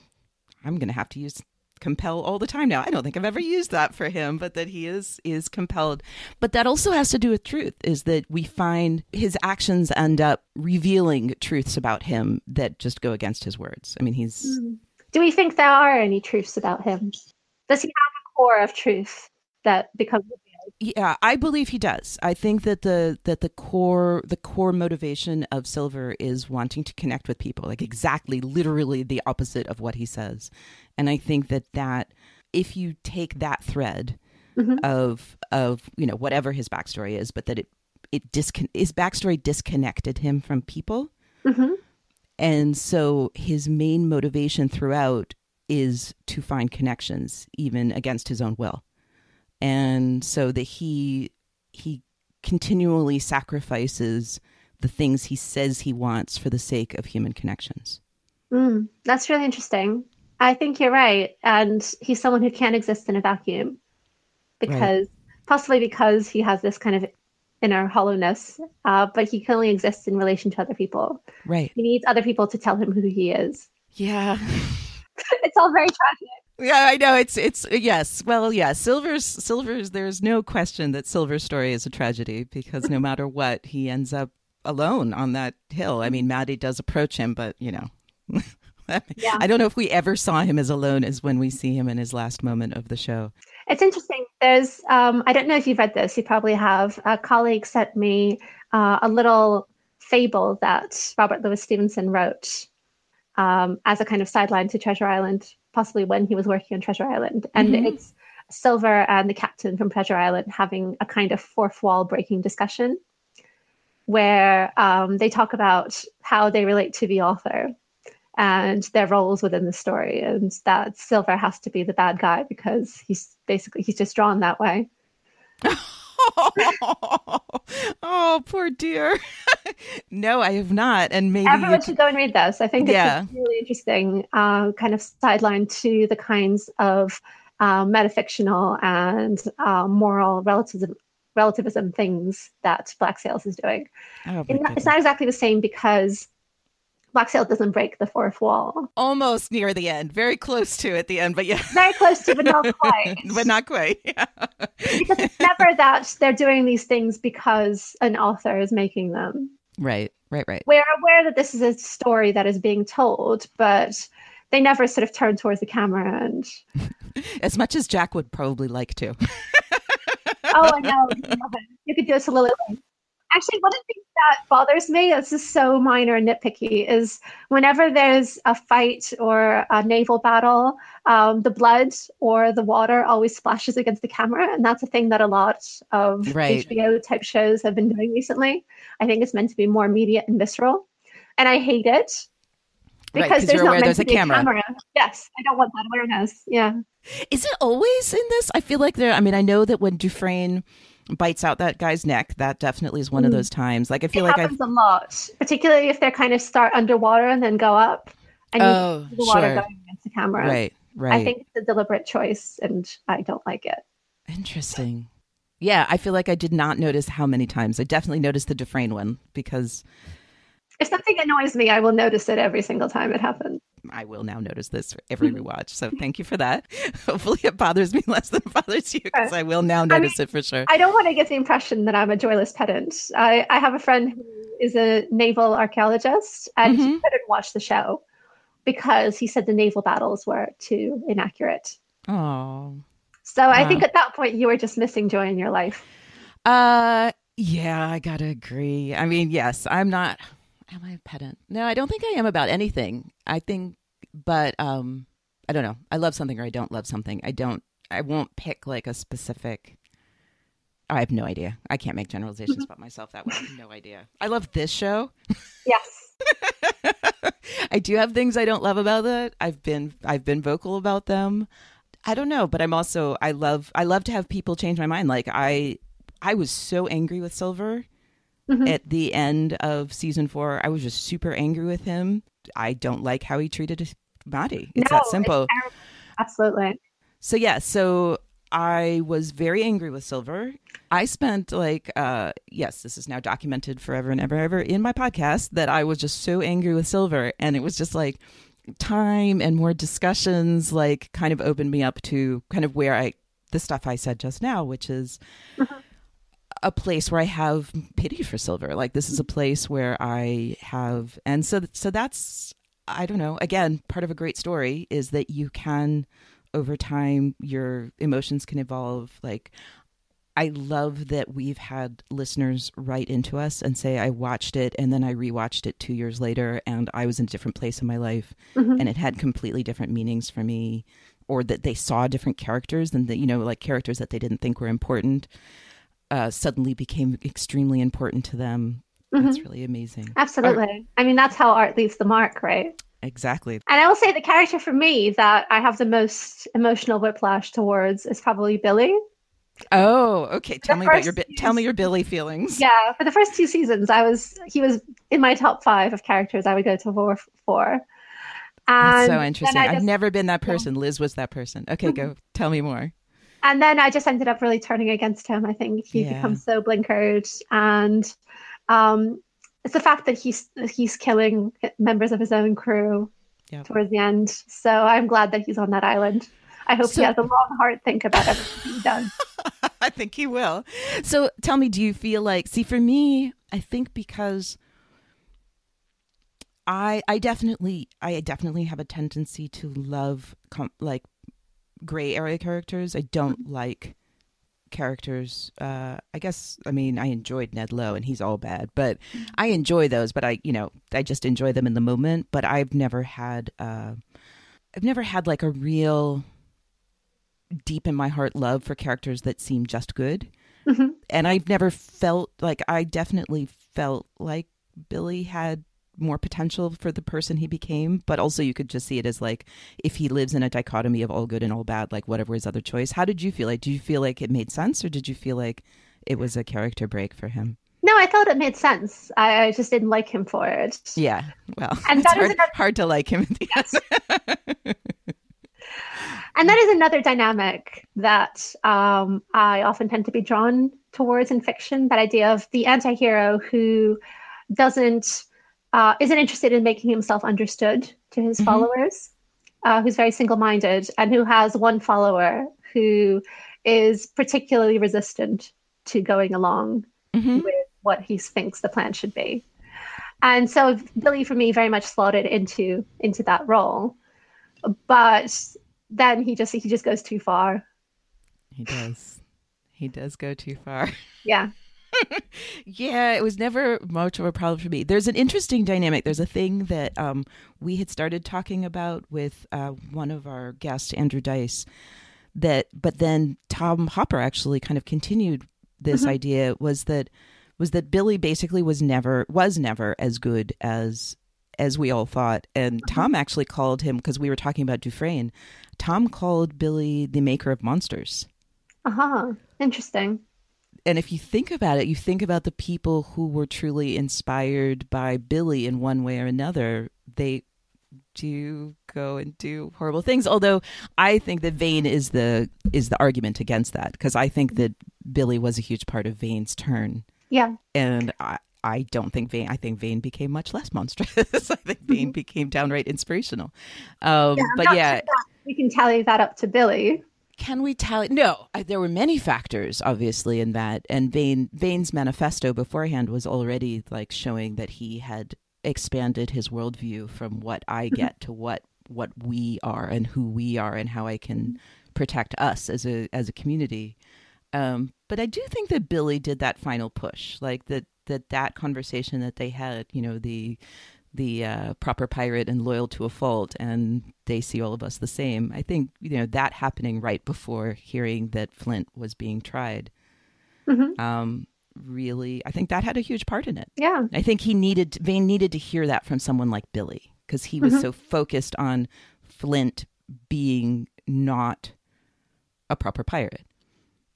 I'm going to have to use compel all the time now. I don't think I've ever used that for him, but that he is compelled. But that also has to do with truth, is that we find his actions end up revealing truths about him that just go against his words. I mean, he's... Do we think there are any truths about him? Does he have a core of truth that becomes revealed? Yeah, I believe he does. I think that the core motivation of Silver is wanting to connect with people, like exactly, literally the opposite of what he says. And I think that if you take that thread of whatever his backstory is, but that his backstory disconnected him from people, and so his main motivation throughout is to find connections, even against his own will. And so that he continually sacrifices the things he says he wants for the sake of human connections. That's really interesting. I think you're right. And he's someone who can't exist in a vacuum possibly because he has this kind of inner hollowness, but he can only exist in relation to other people. Right. He needs other people to tell him who he is. Yeah. It's all very tragic. Yeah, I know. It's yes. Well, yeah. Silver's. There's no question that Silver's story is a tragedy, because no matter what, he ends up alone on that hill. I mean, Maddie does approach him, but yeah. I don't know if we ever saw him as alone as when we see him in his last moment of the show. It's interesting. There's I don't know if you've read this. You probably have. A colleague sent me a little fable that Robert Louis Stevenson wrote as a kind of sideline to Treasure Island, possibly when he was working on Treasure Island. And it's Silver and the captain from Treasure Island having a kind of fourth wall breaking discussion where they talk about how they relate to the author and their roles within the story, and that Silver has to be the bad guy because he's just drawn that way. Oh, poor dear. No, I have not. And maybe everyone should go and read this. I think it's a really interesting kind of sideline to the kinds of metafictional and moral relativism things that Black Sails is doing. It's not exactly the same because Black Sails doesn't break the fourth wall. Almost near the end. Very close to at the end, but yeah. Very close to, but not quite. But not quite, yeah. Because it's never that they're doing these things because an author is making them. Right. We're aware that this is a story that is being told, but they never sort of turn towards the camera and... As much as Jack would probably like to. Oh, I know. You could do a soliloquy. Actually, one of the things that bothers me, this is so minor and nitpicky, is whenever there's a fight or a naval battle, the blood or the water always splashes against the camera. And that's a thing that a lot of HBO type shows have been doing recently. I think it's meant to be more immediate and visceral. And I hate it. Right, because because there's you're not aware meant there's to a be a camera. camera. Yes, I don't want that awareness. Yeah. Is it always in this? I feel like there. I mean, I know that when Dufresne bites out that guy's neck, that definitely is one of those times. Like I It feel like I've. happens a lot, particularly if they're kind of start underwater and then go up, and you can Oh, see the water sure. going against the camera. Right. I Right. think it's a deliberate choice, and I don't like it. Interesting. Yeah, I feel like I did not notice how many times. I definitely noticed the Dufresne one because If something annoys me, I will notice it every single time it happens. I will now notice this for every rewatch. So thank you for that. Hopefully it bothers me less than it bothers you because I will now I mean, notice it for sure. I don't want to give the impression that I'm a joyless pedant. I have a friend who is a naval archaeologist, and he couldn't watch the show because he said the naval battles were too inaccurate. Oh. So I think Wow. at that point you were just missing joy in your life. Yeah, I gotta agree. I mean, yes, I'm not. Am I a pedant? No, I don't think I am about anything. I think, but I don't know. I love something or I don't love something. I won't pick like a specific. I have no idea. I can't make generalizations about myself that way. I have no idea. I love this show. Yes. I do have things I don't love about it. I've been vocal about them. I don't know, but I'm also I love to have people change my mind. Like I was so angry with Silver at the end of season 4. I was just super angry with him. I don't like how he treated Maddie. It's that simple. It's terrible. Absolutely. So yeah, so I was very angry with Silver. I spent like yes, this is now documented forever and ever in my podcast that I was just so angry with Silver, and it was just like time and more discussions like kind of opened me up to kind of where the stuff I said just now, which is a place where I have pity for Silver. Like this is a place where I have, and so that's, I don't know, again, part of a great story is that you can, over time, your emotions can evolve. Like I love that we've had listeners write into us and say, I watched it and then I rewatched it 2 years later and I was in a different place in my life and it had completely different meanings for me, or that they saw different characters and that, you know, like characters that they didn't think were important suddenly became extremely important to them. That's really amazing. Absolutely. I mean, that's how art leaves the mark, right? Exactly. And I will say the character for me that I have the most emotional whiplash towards is probably Billy. Oh, okay. Tell me your Billy feelings. Yeah, for the first 2 seasons, he was in my top 5 of characters I would go to war for. That's And so interesting. I've never been that person. Liz was that person. Okay, go. Tell me more. And then I just ended up really turning against him. I think he becomes so blinkered, and it's the fact that he's killing members of his own crew towards the end. So I'm glad that he's on that island. I hope he has a long, hard think about everything he does. I think he will. So tell me, do you feel like, see, for me, I think because I definitely have a tendency to love like gray area characters. I don't like characters. I guess, I mean, I enjoyed Ned Lowe and he's all bad, but I enjoy those, but I just enjoy them in the moment. But I've never had like a real deep in my heart love for characters that seem just good. And I've never felt like, I definitely felt like Billy had more potential for the person he became, but also you could just see it as like, if he lives in a dichotomy of all good and all bad, like whatever his other choice. How did you feel? Like, do you feel like it made sense, or did you feel like it was a character break for him? No, I thought it made sense. I just didn't like him for it. Yeah, well, and it's hard to like him. Yes. And that is another dynamic that I often tend to be drawn towards in fiction, that idea of the anti-hero who isn't interested in making himself understood to his followers, who's very single-minded, and who has one follower who is particularly resistant to going along with what he thinks the plan should be. And so Billy, for me, very much slotted into that role. But then he just goes too far. He does go too far. Yeah. Yeah, it was never much of a problem for me. There's an interesting dynamic. There's a thing that we had started talking about with one of our guests, Andrew Dice, but then Tom Hopper actually kind of continued this idea, was that Billy basically was never as good as as we all thought. And Tom actually called him, because we were talking about Dufresne, Tom called Billy the maker of monsters. Interesting. And if you think about it, you think about the people who were truly inspired by Billy in one way or another. They do go and do horrible things. Although I think that Vane is the argument against that, because I think that Billy was a huge part of Vane's turn. Yeah. And I don't think Vane. I think Vane became much less monstrous. I think Vane became downright inspirational. But yeah, we can tally that up to Billy. Can we tally? No, there were many factors, obviously, in that. And Vane's manifesto beforehand was already like showing that he had expanded his worldview from what I get to what we are and who we are and how I can protect us as a community. But I do think that Billy did that final push, like that conversation that they had, you know, the proper pirate and loyal to a fault, and they see all of us the same. I think, you know, that happening right before hearing that Flint was being tried. Really, I think that had a huge part in it. Yeah. I think Vane needed to hear that from someone like Billy, because he was so focused on Flint being not a proper pirate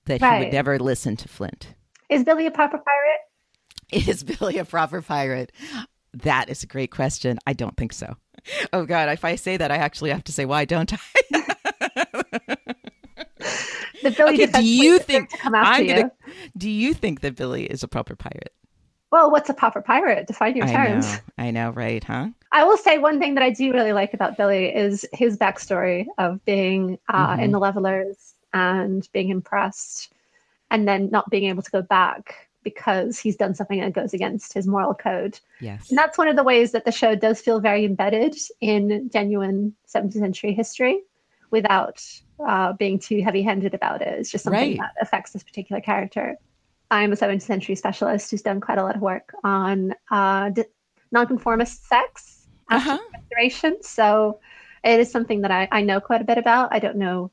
that he would never listen to Flint. Is Billy a proper pirate? Is Billy a proper pirate? That is a great question. I don't think so. Oh, God, if I say that, I actually have to say, why don't I? The Billy okay, do you think that Billy is a proper pirate? Well, what's a proper pirate? Define your terms. I know, right, huh? I will say one thing that I do really like about Billy is his backstory of being in the Levelers and being impressed and then not being able to go back because he's done something that goes against his moral code. Yes. And that's one of the ways that the show does feel very embedded in genuine 17th century history without being too heavy-handed about it. It's just something that affects this particular character. I'm a 17th century specialist who's done quite a lot of work on nonconformist sex after Restoration. So it is something that I know quite a bit about. I don't know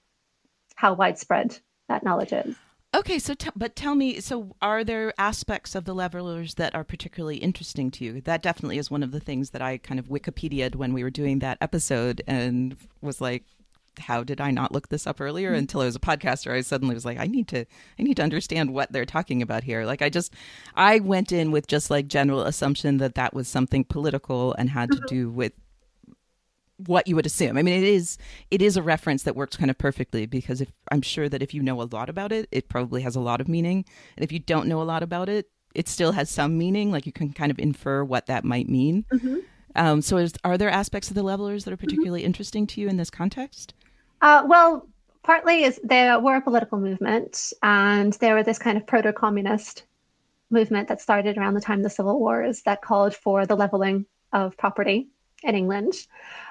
how widespread that knowledge is. Okay, so but tell me, so are there aspects of the Levelers that are particularly interesting to you? That definitely is one of the things that I kind of Wikipedia'd when we were doing that episode and was like, how did I not look this up earlier? Until I was a podcaster, I suddenly was like, I need to understand what they're talking about here. Like I went in with just like general assumption that was something political and had to do with what you would assume. I mean, it is a reference that works kind of perfectly, because I'm sure that if you know a lot about it, it probably has a lot of meaning. And if you don't know a lot about it, it still has some meaning. Like you can kind of infer what that might mean. So are there aspects of the Levelers that are particularly interesting to you in this context? Well, partly is they were a political movement, and they were this kind of proto-communist movement that started around the time of the Civil Wars that called for the leveling of property in England.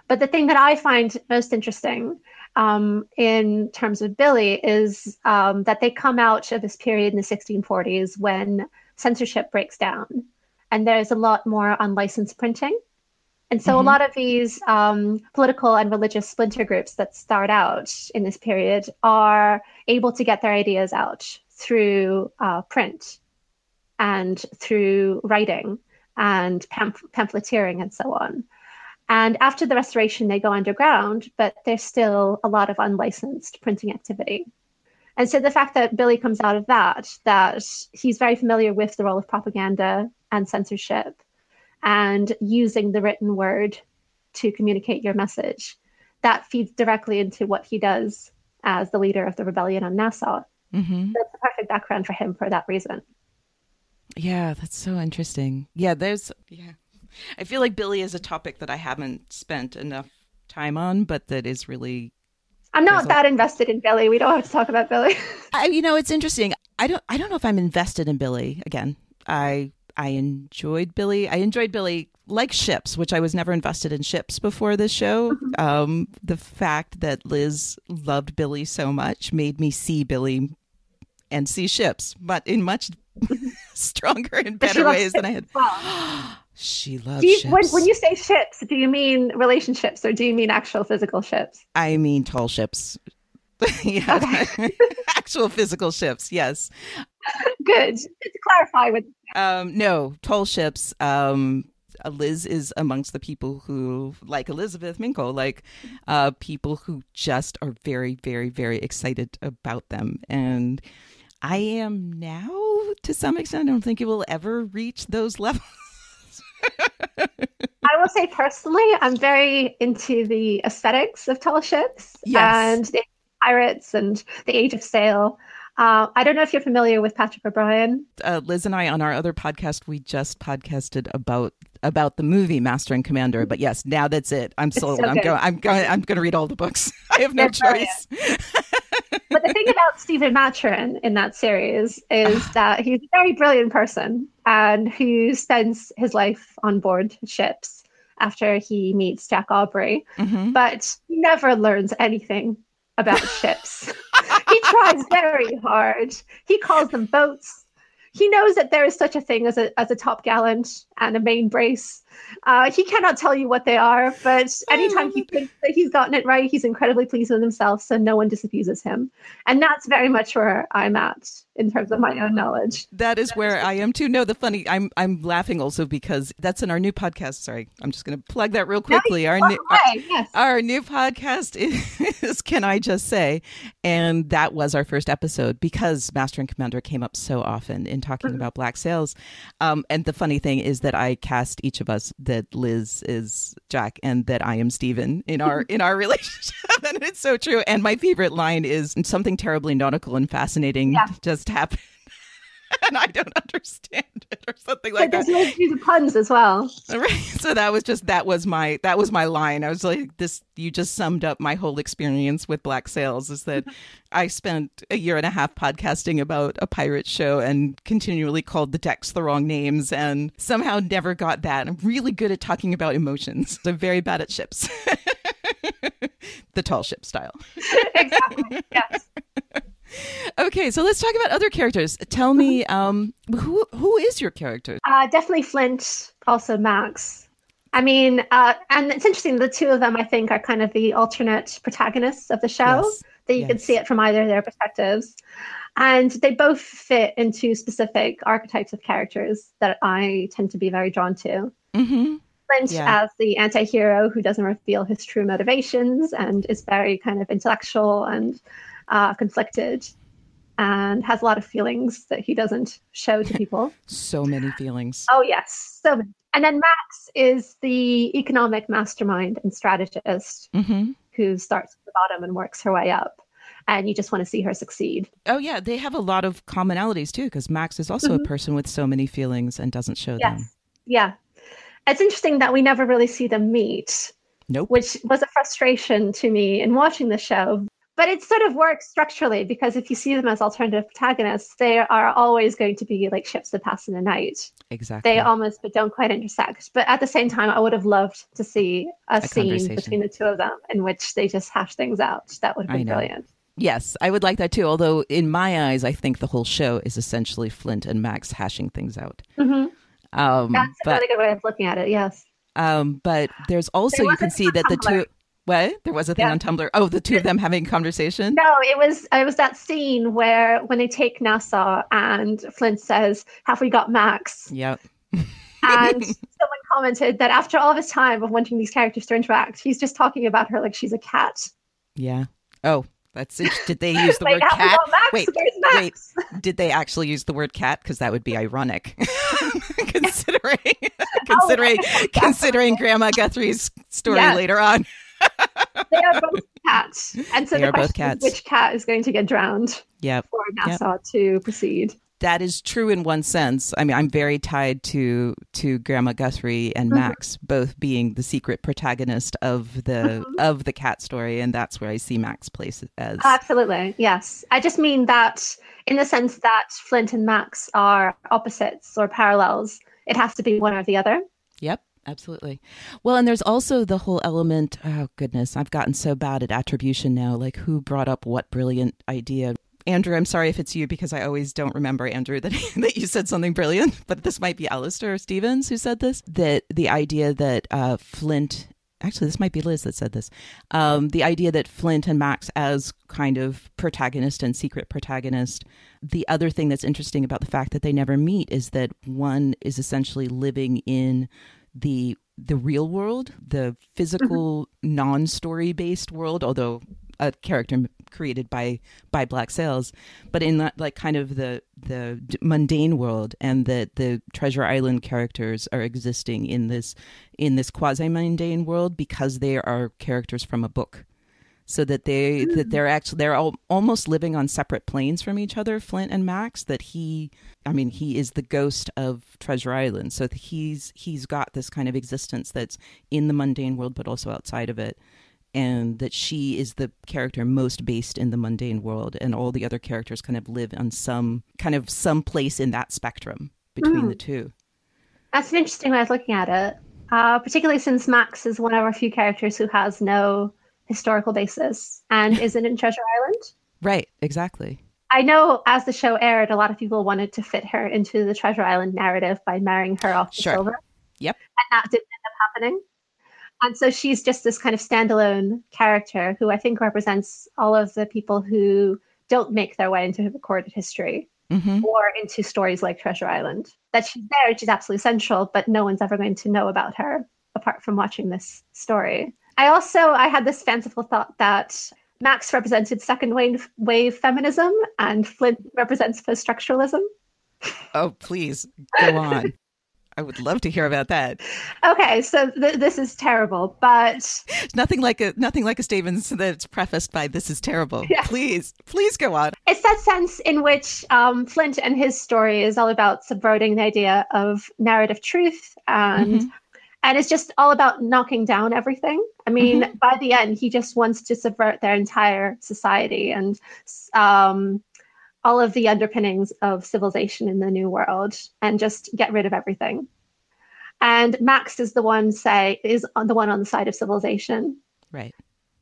But the thing that I find most interesting in terms of Billy is that they come out of this period in the 1640s when censorship breaks down and there's a lot more unlicensed printing. And so a lot of these political and religious splinter groups that start out in this period are able to get their ideas out through print and through writing and pamphleteering and so on. And after the Restoration, they go underground, but there's still a lot of unlicensed printing activity. And so the fact that Billy comes out of that he's very familiar with the role of propaganda and censorship and using the written word to communicate your message, that feeds directly into what he does as the leader of the rebellion on Nassau. That's the perfect background for him for that reason. Yeah, that's so interesting. I feel like Billy is a topic that I haven't spent enough time on, but that is really... I'm not that invested in Billy. We don't have to talk about Billy. It's interesting. I don't know if I'm invested in Billy. Again, I enjoyed Billy. I enjoyed Billy like ships, which I was never invested in ships before this show. The fact that Liz loved Billy so much made me see Billy and see ships, but in much stronger and better ways than I had. She loves ships. When you say ships, do you mean relationships or do you mean actual physical ships? I mean tall ships. Actual physical ships, yes. Good. To clarify with no, tall ships. Liz is amongst the people who, like Elizabeth Minkle, like people who just are very, very, very excited about them. And I am now, to some extent. I don't think it will ever reach those levels. I will say personally, I'm very into the aesthetics of tall ships and the pirates and the Age of Sail. I don't know if you're familiar with Patrick O'Brien. Liz and I, on our other podcast, we just podcasted about the movie Master and Commander. But yes, now that's it. I'm sold. So I'm going to read all the books. I have no choice. But the thing about Stephen Maturin in that series is that he's a very brilliant person and who spends his life on board ships after he meets Jack Aubrey, but he never learns anything about ships. He tries very hard. He calls them boats. He knows that there is such a thing as a top gallant and a main brace. He cannot tell you what they are, but anytime he thinks that he's gotten it right, he's incredibly pleased with himself, so no one disabuses him. And that's very much where I'm at in terms of my own knowledge. That is where I am too. No, the funny, I'm laughing also because that's in our new podcast. Sorry, I'm just going to plug that real quickly. Our new podcast is Can I Just Say? And that was our first episode because Master and Commander came up so often in talking about Black Sails. And the funny thing is that I cast each of us that Liz is Jack and that I am Stephen in our relationship. And it's so true. And my favorite line is something terribly nautical and fascinating just happened. And I don't understand it or something like that. But there's do the puns as well. Right. So that was my line. I was like, you just summed up my whole experience with Black Sails, is that I spent a year and a half podcasting about a pirate show and continually called the decks the wrong names and somehow never got that. I'm really good at talking about emotions. I'm very bad at ships. The tall ship style. Exactly. Yes. Okay, so let's talk about other characters. Tell me, who is your character? Definitely Flint, also Max. I mean, and it's interesting, the two of them, I think, are kind of the alternate protagonists of the show, that you can see it from either of their perspectives. And they both fit into specific archetypes of characters that I tend to be very drawn to. Flint as the anti-hero who doesn't reveal his true motivations and is very kind of intellectual and conflicted and has a lot of feelings that he doesn't show to people. So many feelings. Oh, yes. So many. And then Max is the economic mastermind and strategist who starts at the bottom and works her way up. And you just want to see her succeed. Oh, yeah. They have a lot of commonalities, too, because Max is also a person with so many feelings and doesn't show them. Yeah. It's interesting that we never really see them meet. Nope. Which was a frustration to me in watching the show. But it sort of works structurally because if you see them as alternative protagonists, they are always going to be like ships that pass in the night. Exactly. They almost but don't quite intersect. But at the same time, I would have loved to see a scene between the two of them in which they just hash things out. That would have been brilliant. Yes, I would like that too. Although in my eyes, I think the whole show is essentially Flint and Max hashing things out. That's a really good way of looking at it. Yes. But there's also, you can see that the two... What? There was a thing on Tumblr. Oh, the two of them having a conversation? No, it was that scene where when they take Nassau and Flint says, "Have we got Max?" Yep. And someone commented that after all this time of wanting these characters to interact, he's just talking about her like she's a cat. Yeah. Oh, that's it. Did they use the word cat? Wait. Did they actually use the word cat? Because that would be ironic, considering Grandma Guthrie's story later on. They are both cats. And so the question is which cat is going to get drowned for Nassau to proceed. That is true in one sense. I mean, I'm very tied to Grandma Guthrie and Max both being the secret protagonist of the cat story, and that's where I see Max place as. Absolutely, yes. I just mean that in the sense that Flint and Max are opposites or parallels, it has to be one or the other. Yep. Absolutely. Well, and there's also the whole element, oh goodness, I've gotten so bad at attribution now, like who brought up what brilliant idea. Andrew, I'm sorry if it's you because I always don't remember, Andrew, that you said something brilliant, but this might be Alistair Stevens who said this, that the idea that Flint, actually this might be Liz that said this, the idea that Flint and Max as kind of protagonist and secret protagonist. The other thing that's interesting about the fact that they never meet is that one is essentially living in the real world, the physical, non-story based world, although a character created by Black Sails, but in that, like, kind of the mundane world, and that the Treasure Island characters are existing in this quasi mundane world because they are characters from a book. So that they're all almost living on separate planes from each other, Flint and Max. That he is the ghost of Treasure Island. So he's got this kind of existence that's in the mundane world, but also outside of it. And that she is the character most based in the mundane world, and all the other characters kind of live on some place in that spectrum between the two. That's an interesting way of looking at it, particularly since Max is one of our few characters who has no historical basis and isn't in Treasure Island. Right, exactly. I know as the show aired, a lot of people wanted to fit her into the Treasure Island narrative by marrying her off to Silver. Yep. And that didn't end up happening. And so she's just this kind of standalone character who I think represents all of the people who don't make their way into recorded history or into stories like Treasure Island. That she's there, she's absolutely essential, but no one's ever going to know about her apart from watching this story. I had this fanciful thought that Max represented second wave feminism and Flint represents post-structuralism. Oh, please, go on. I would love to hear about that. Okay, so this is terrible, but nothing like a statement that's prefaced by "this is terrible." Yeah. Please go on. It's that sense in which Flint and his story is all about subverting the idea of narrative truth and it's just all about knocking down everything. I mean, by the end, he just wants to subvert their entire society and all of the underpinnings of civilization in the new world and just get rid of everything. And Max is the one on the side of civilization. Right.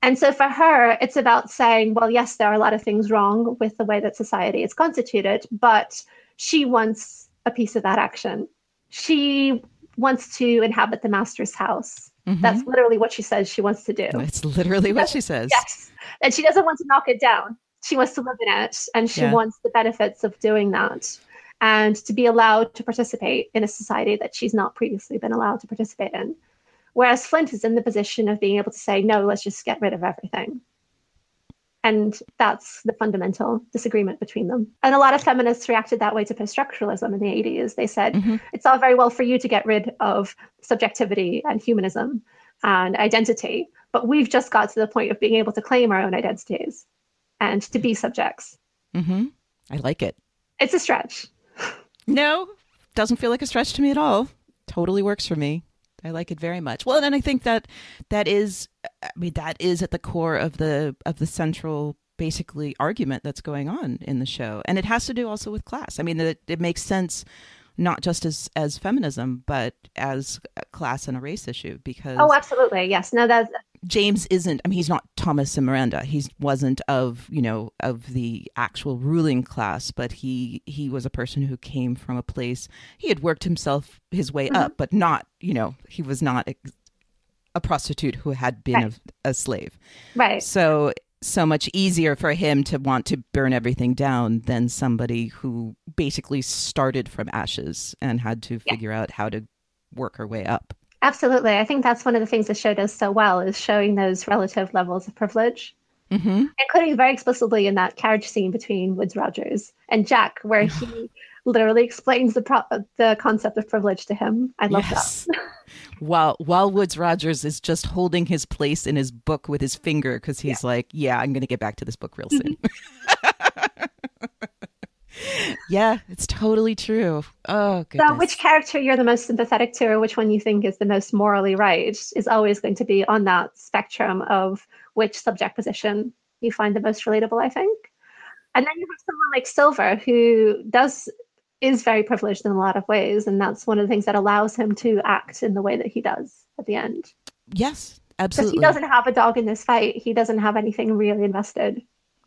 And so for her, it's about saying, well, yes, there are a lot of things wrong with the way that society is constituted, but she wants a piece of that action. She wants to inhabit the master's house. That's literally what she says she wants to do. It's literally what she says. Yes. And she doesn't want to knock it down. She wants to live in it, and she wants the benefits of doing that and to be allowed to participate in a society that she's not previously been allowed to participate in. Whereas Flint is in the position of being able to say, no, let's just get rid of everything. And that's the fundamental disagreement between them. And a lot of feminists reacted that way to post-structuralism in the 80s. They said, it's all very well for you to get rid of subjectivity and humanism and identity, but we've just got to the point of being able to claim our own identities and to be subjects. I like it. It's a stretch. No, doesn't feel like a stretch to me at all. Totally works for me. I like it very much. Well, and I think that is at the core of the central, basically, argument that's going on in the show. And it has to do also with class. I mean, it makes sense not just as feminism, but as a class and a race issue, because... Oh, absolutely. Yes. No, that's... James isn't, I mean, he's not Thomas and Miranda. He wasn't of the actual ruling class, but he was a person who came from a place, he had worked his way up, but not, he was not a prostitute who had been a slave. Right. So much easier for him to want to burn everything down than somebody who basically started from ashes and had to figure out how to work her way up. Absolutely. I think that's one of the things the show does so well, is showing those relative levels of privilege, including very explicitly in that carriage scene between Woodes Rogers and Jack, where he literally explains the concept of privilege to him. I love that. While Woodes Rogers is just holding his place in his book with his finger, because he's like, I'm going to get back to this book real soon. Yeah, it's totally true. Oh, goodness. So which character you're the most sympathetic to, or which one you think is the most morally right, is always going to be on that spectrum of which subject position you find the most relatable, I think. And then you have someone like Silver, who is very privileged in a lot of ways, and that's one of the things that allows him to act in the way that he does at the end. Yes, absolutely. Because he doesn't have a dog in this fight. He doesn't have anything really invested.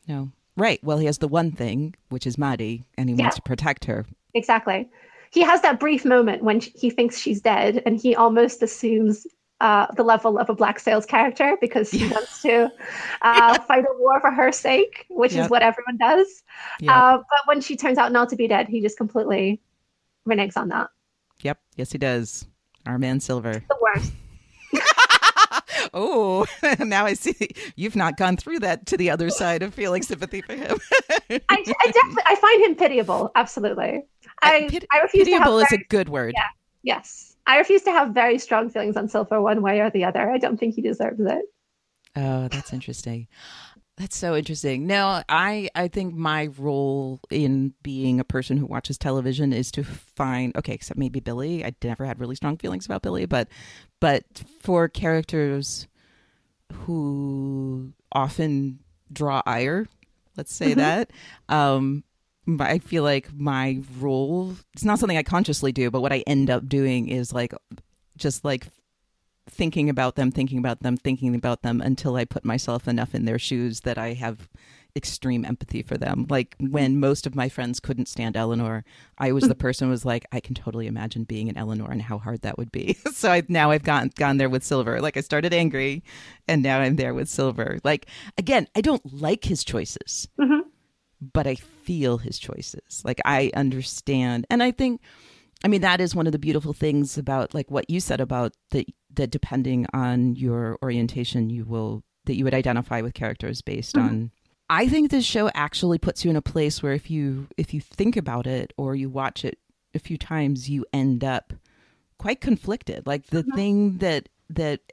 No. Right. Well, he has the one thing, which is Maddie, and he wants to protect her. Exactly. He has that brief moment when he thinks she's dead, and he almost assumes the level of a Black Sails character because he wants to fight a war for her sake, which is what everyone does. But when she turns out not to be dead, he just completely reneges on that. Yep. Yes, he does. Our man Silver. The worst. Oh, now I see you've not gone through that to the other side of feeling sympathy for him. I find him pitiable. Absolutely. I refuse to have Pitiable is a good word. yeah, yes. I refuse to have very strong feelings on Silver one way or the other. I don't think he deserves it. Oh, that's interesting. That's so interesting. No, I think my role in being a person who watches television is to find, okay, except maybe Billy. I never had really strong feelings about Billy, but for characters who often draw ire, let's say that, I feel like my role, it's not something I consciously do, but what I end up doing is like just like thinking about them, thinking about them, thinking about them until I put myself enough in their shoes that I have extreme empathy for them. Like when most of my friends couldn't stand Eleanor, I was the person who was like, I can totally imagine being an Eleanor and how hard that would be. So now I've gone there with Silver. Like I started angry and now I'm there with Silver. Like, again, I don't like his choices, but I feel his choices. Like I understand. And I think, I mean, that is one of the beautiful things about like what you said about that depending on your orientation, that you would identify with characters based on. I think this show actually puts you in a place where if you think about it or you watch it a few times, you end up quite conflicted. Like the thing that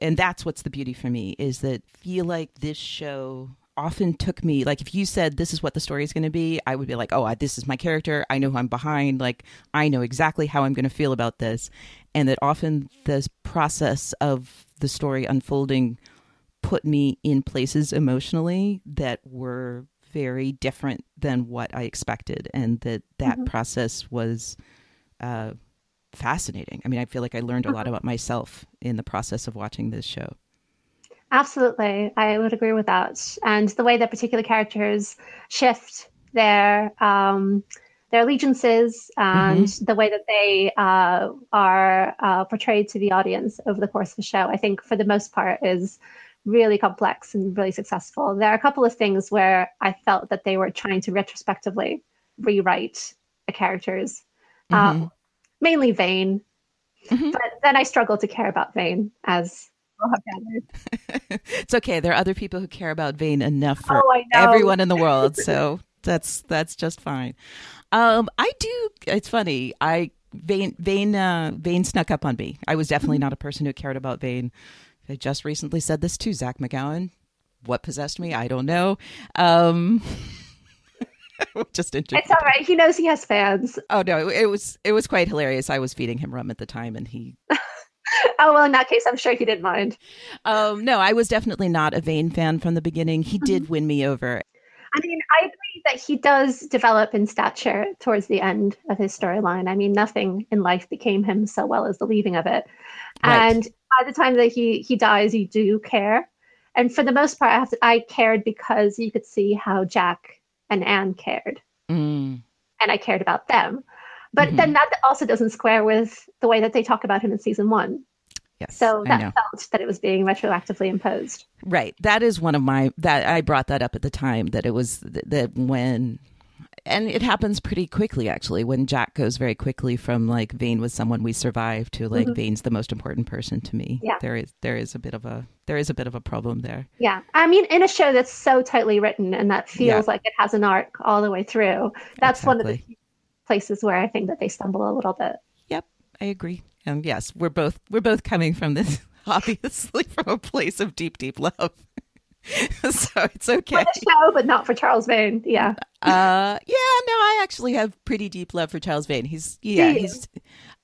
and that's what's the beauty for me is that I feel like this show often took me, like if you said this is what the story is going to be, I would be like, oh, this is my character, I know who I'm behind, like I know exactly how I'm going to feel about this. And that often this process of the story unfolding put me in places emotionally that were very different than what I expected, and that process was fascinating. I mean, I feel like I learned a lot about myself in the process of watching this show. Absolutely. I would agree with that. And the way that particular characters shift their allegiances and the way that they are portrayed to the audience over the course of the show, I think for the most part is really complex and really successful. There are a couple of things where I felt that they were trying to retrospectively rewrite the characters, mainly Vane. But then I struggled to care about Vane, as we'll have gathered. It's okay. There are other people who care about Vane enough for I know. everyone in the world, so that's just fine. I do. It's funny. Vane snuck up on me. I was definitely not a person who cared about Vane. I just recently said this to Zach McGowan. What possessed me? I don't know. Just interesting. It's all right. He knows he has fans. Oh no, it was quite hilarious. I was feeding him rum at the time, and he. Oh well, in that case, I'm sure he didn't mind. No, I was definitely not a Vane fan from the beginning. He did win me over. I mean, I agree that he does develop in stature towards the end of his storyline. I mean, nothing in life became him so well as the leaving of it. Right. And by the time that he dies, you do care. And for the most part, I cared because you could see how Jack and Anne cared. And I cared about them. But then that also doesn't square with the way that they talk about him in season 1. Yes, so that felt that it was being retroactively imposed. Right. That is one of that I brought that up at the time, that it was that when, and it happens pretty quickly actually, when Jack goes very quickly from like Vane was someone we survived to like Vane's the most important person to me. Yeah. There is a bit of a problem there. Yeah. I mean, in a show that's so tightly written and that feels like it has an arc all the way through, that's one of the places where I think that they stumble a little bit. Yep, I agree. And yes, we're both coming from this, obviously, from a place of deep, deep love. So it's okay. For the show, but not for Charles Vane. Yeah. No, I actually have pretty deep love for Charles Vane.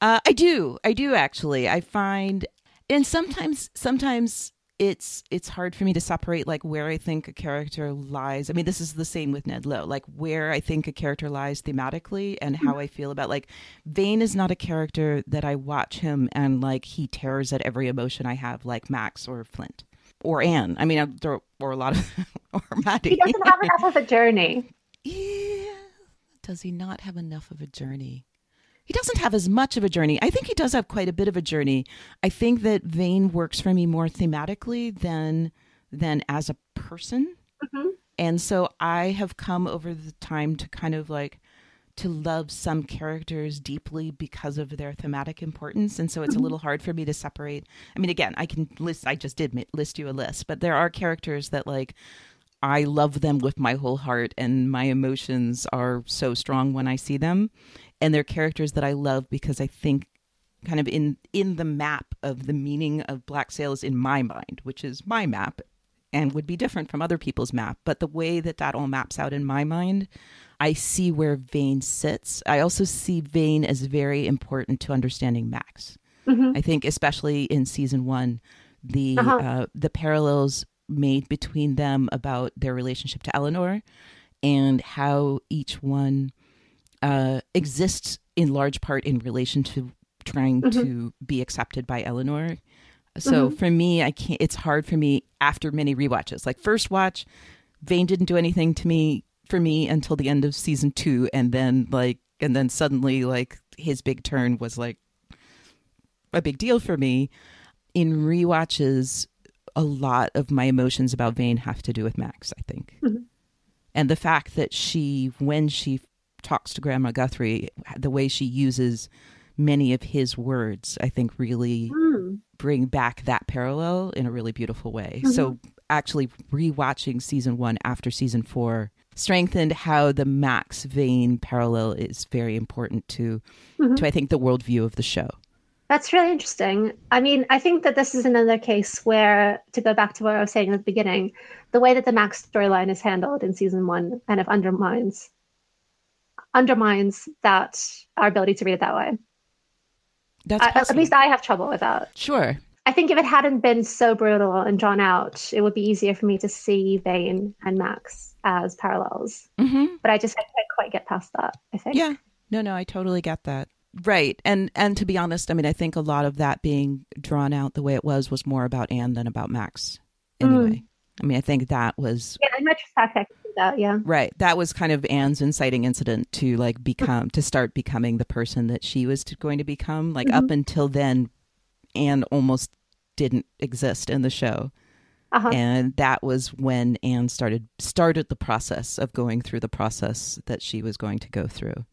I do actually. I find, and sometimes it's hard for me to separate like where I think a character lies. I mean, this is the same with Ned Lowe, like where I think a character lies thematically and how I feel about, like, Vane is not a character that I watch him and like he tears at every emotion I have, like Max or Flint or Anne. I mean, or a lot of, or Maddie. He doesn't have enough of a journey. Yeah. Does he not have enough of a journey? He doesn't have as much of a journey. I think he does have quite a bit of a journey. I think that Vane works for me more thematically than as a person. And so I have come over the time to kind of like to love some characters deeply because of their thematic importance. And so it's a little hard for me to separate. I mean, again, I just did list you a list, but there are characters that like, I love them with my whole heart and my emotions are so strong when I see them. And they're characters that I love because I think kind of in the map of the meaning of Black Sails in my mind, which is my map and would be different from other people's map. But the way that all maps out in my mind, I see where Vane sits. I also see Vane as very important to understanding Max. I think especially in season 1, the parallels made between them about their relationship to Eleanor and how each one exists in large part in relation to trying to be accepted by Eleanor. So for me, it's hard for me after many rewatches. Like first watch, Vane didn't do anything for me until the end of season 2. And then suddenly like his big turn was like a big deal for me. In rewatches, a lot of my emotions about Vane have to do with Max, I think. And the fact that when she talks to Grandma Guthrie, the way she uses many of his words, I think really bring back that parallel in a really beautiful way. So actually rewatching season 1 after season 4 strengthened how the Max Vane parallel is very important to I think the worldview of the show. That's really interesting. I mean, I think that this is another case where, to go back to what I was saying at the beginning, the way that the Max storyline is handled in season 1 kind of undermines that our ability to read it that way. At least I have trouble with that. Sure. I think if it hadn't been so brutal and drawn out, it would be easier for me to see Vane and Max as parallels. But I just can't quite get past that, I think. Yeah. No, I totally get that. Right. And to be honest, I mean, I think a lot of that being drawn out the way it was more about Anne than about Max anyway. I mean, I think that was... Yeah, in retrospect, I can see that, yeah. Right. That was kind of Anne's inciting incident to like to start becoming the person that she was going to become. Like up until then, Anne almost didn't exist in the show. And that was when Anne started the process of going through the process that she was going to go through.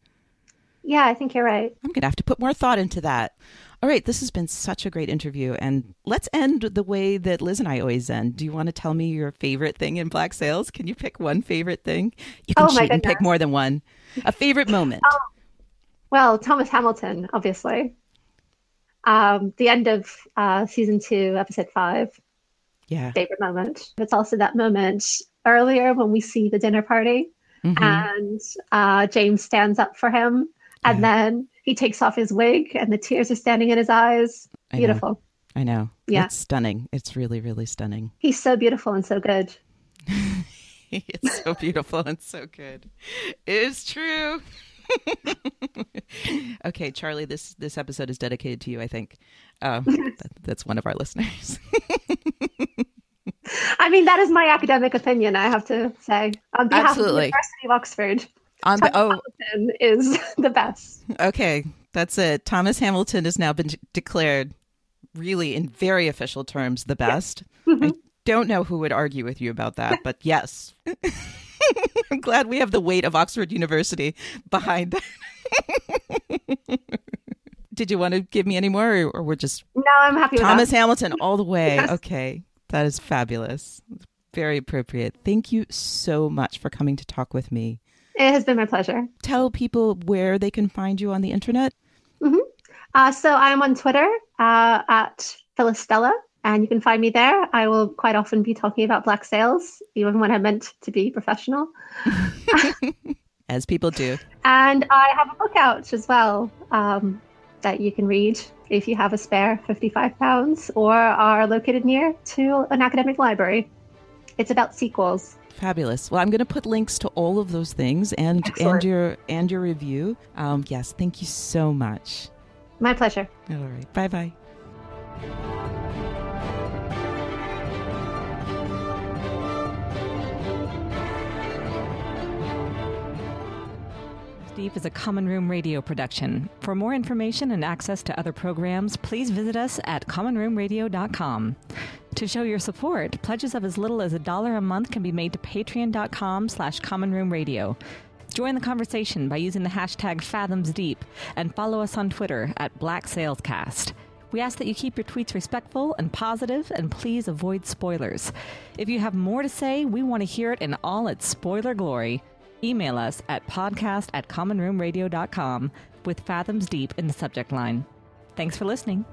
Yeah, I think you're right. I'm going to have to put more thought into that. All right, this has been such a great interview. And let's end the way that Liz and I always end. Do you want to tell me your favorite thing in Black Sails? Can you pick one favorite thing? You can cheat and pick more than one. A favorite moment. Well, Thomas Hamilton, obviously. The end of season 2, episode 5. Yeah. Favorite moment. It's also that moment earlier when we see the dinner party and James stands up for him. And then he takes off his wig and the tears are standing in his eyes. Beautiful. I know. Yeah. It's stunning. It's really, really stunning. He's so beautiful and so good. It's so beautiful and so good. It's true. Okay, Charlie, this episode is dedicated to you, I think. That's one of our listeners. I mean, that is my academic opinion, I have to say. On behalf of the University of Oxford. Hamilton is the best. Okay, that's it. Thomas Hamilton has now been declared, really in very official terms, the best. I don't know who would argue with you about that, but yes. I'm glad we have the weight of Oxford University behind that. Did you want to give me any more, or we're just... No, I'm happy with Thomas that. Hamilton all the way. Yes. Okay, that is fabulous. Very appropriate. Thank you so much for coming to talk with me. It has been my pleasure. Tell people where they can find you on the internet. So I'm on Twitter at Philistella, and you can find me there. I will quite often be talking about Black Sails, even when I'm meant to be professional. As people do. And I have a book out as well that you can read if you have a spare £55 or are located near to an academic library. It's about sequels. Fabulous. Well, I'm going to put links to all of those things and your review. Yes, thank you so much. My pleasure. All right. Bye-bye. Deep is a Common Room radio production. For more information and access to other programs, please visit us at commonroomradio.com. To show your support, pledges of as little as $1 a month can be made to patreon.com/commonroomradio. Join the conversation by using the hashtag FathomsDeep and follow us on Twitter at BlackSalesCast. We ask that you keep your tweets respectful and positive, and please avoid spoilers. If you have more to say, we want to hear it in all its spoiler glory. Email us at podcast@commonroomradio.com with Fathoms Deep in the subject line. Thanks for listening.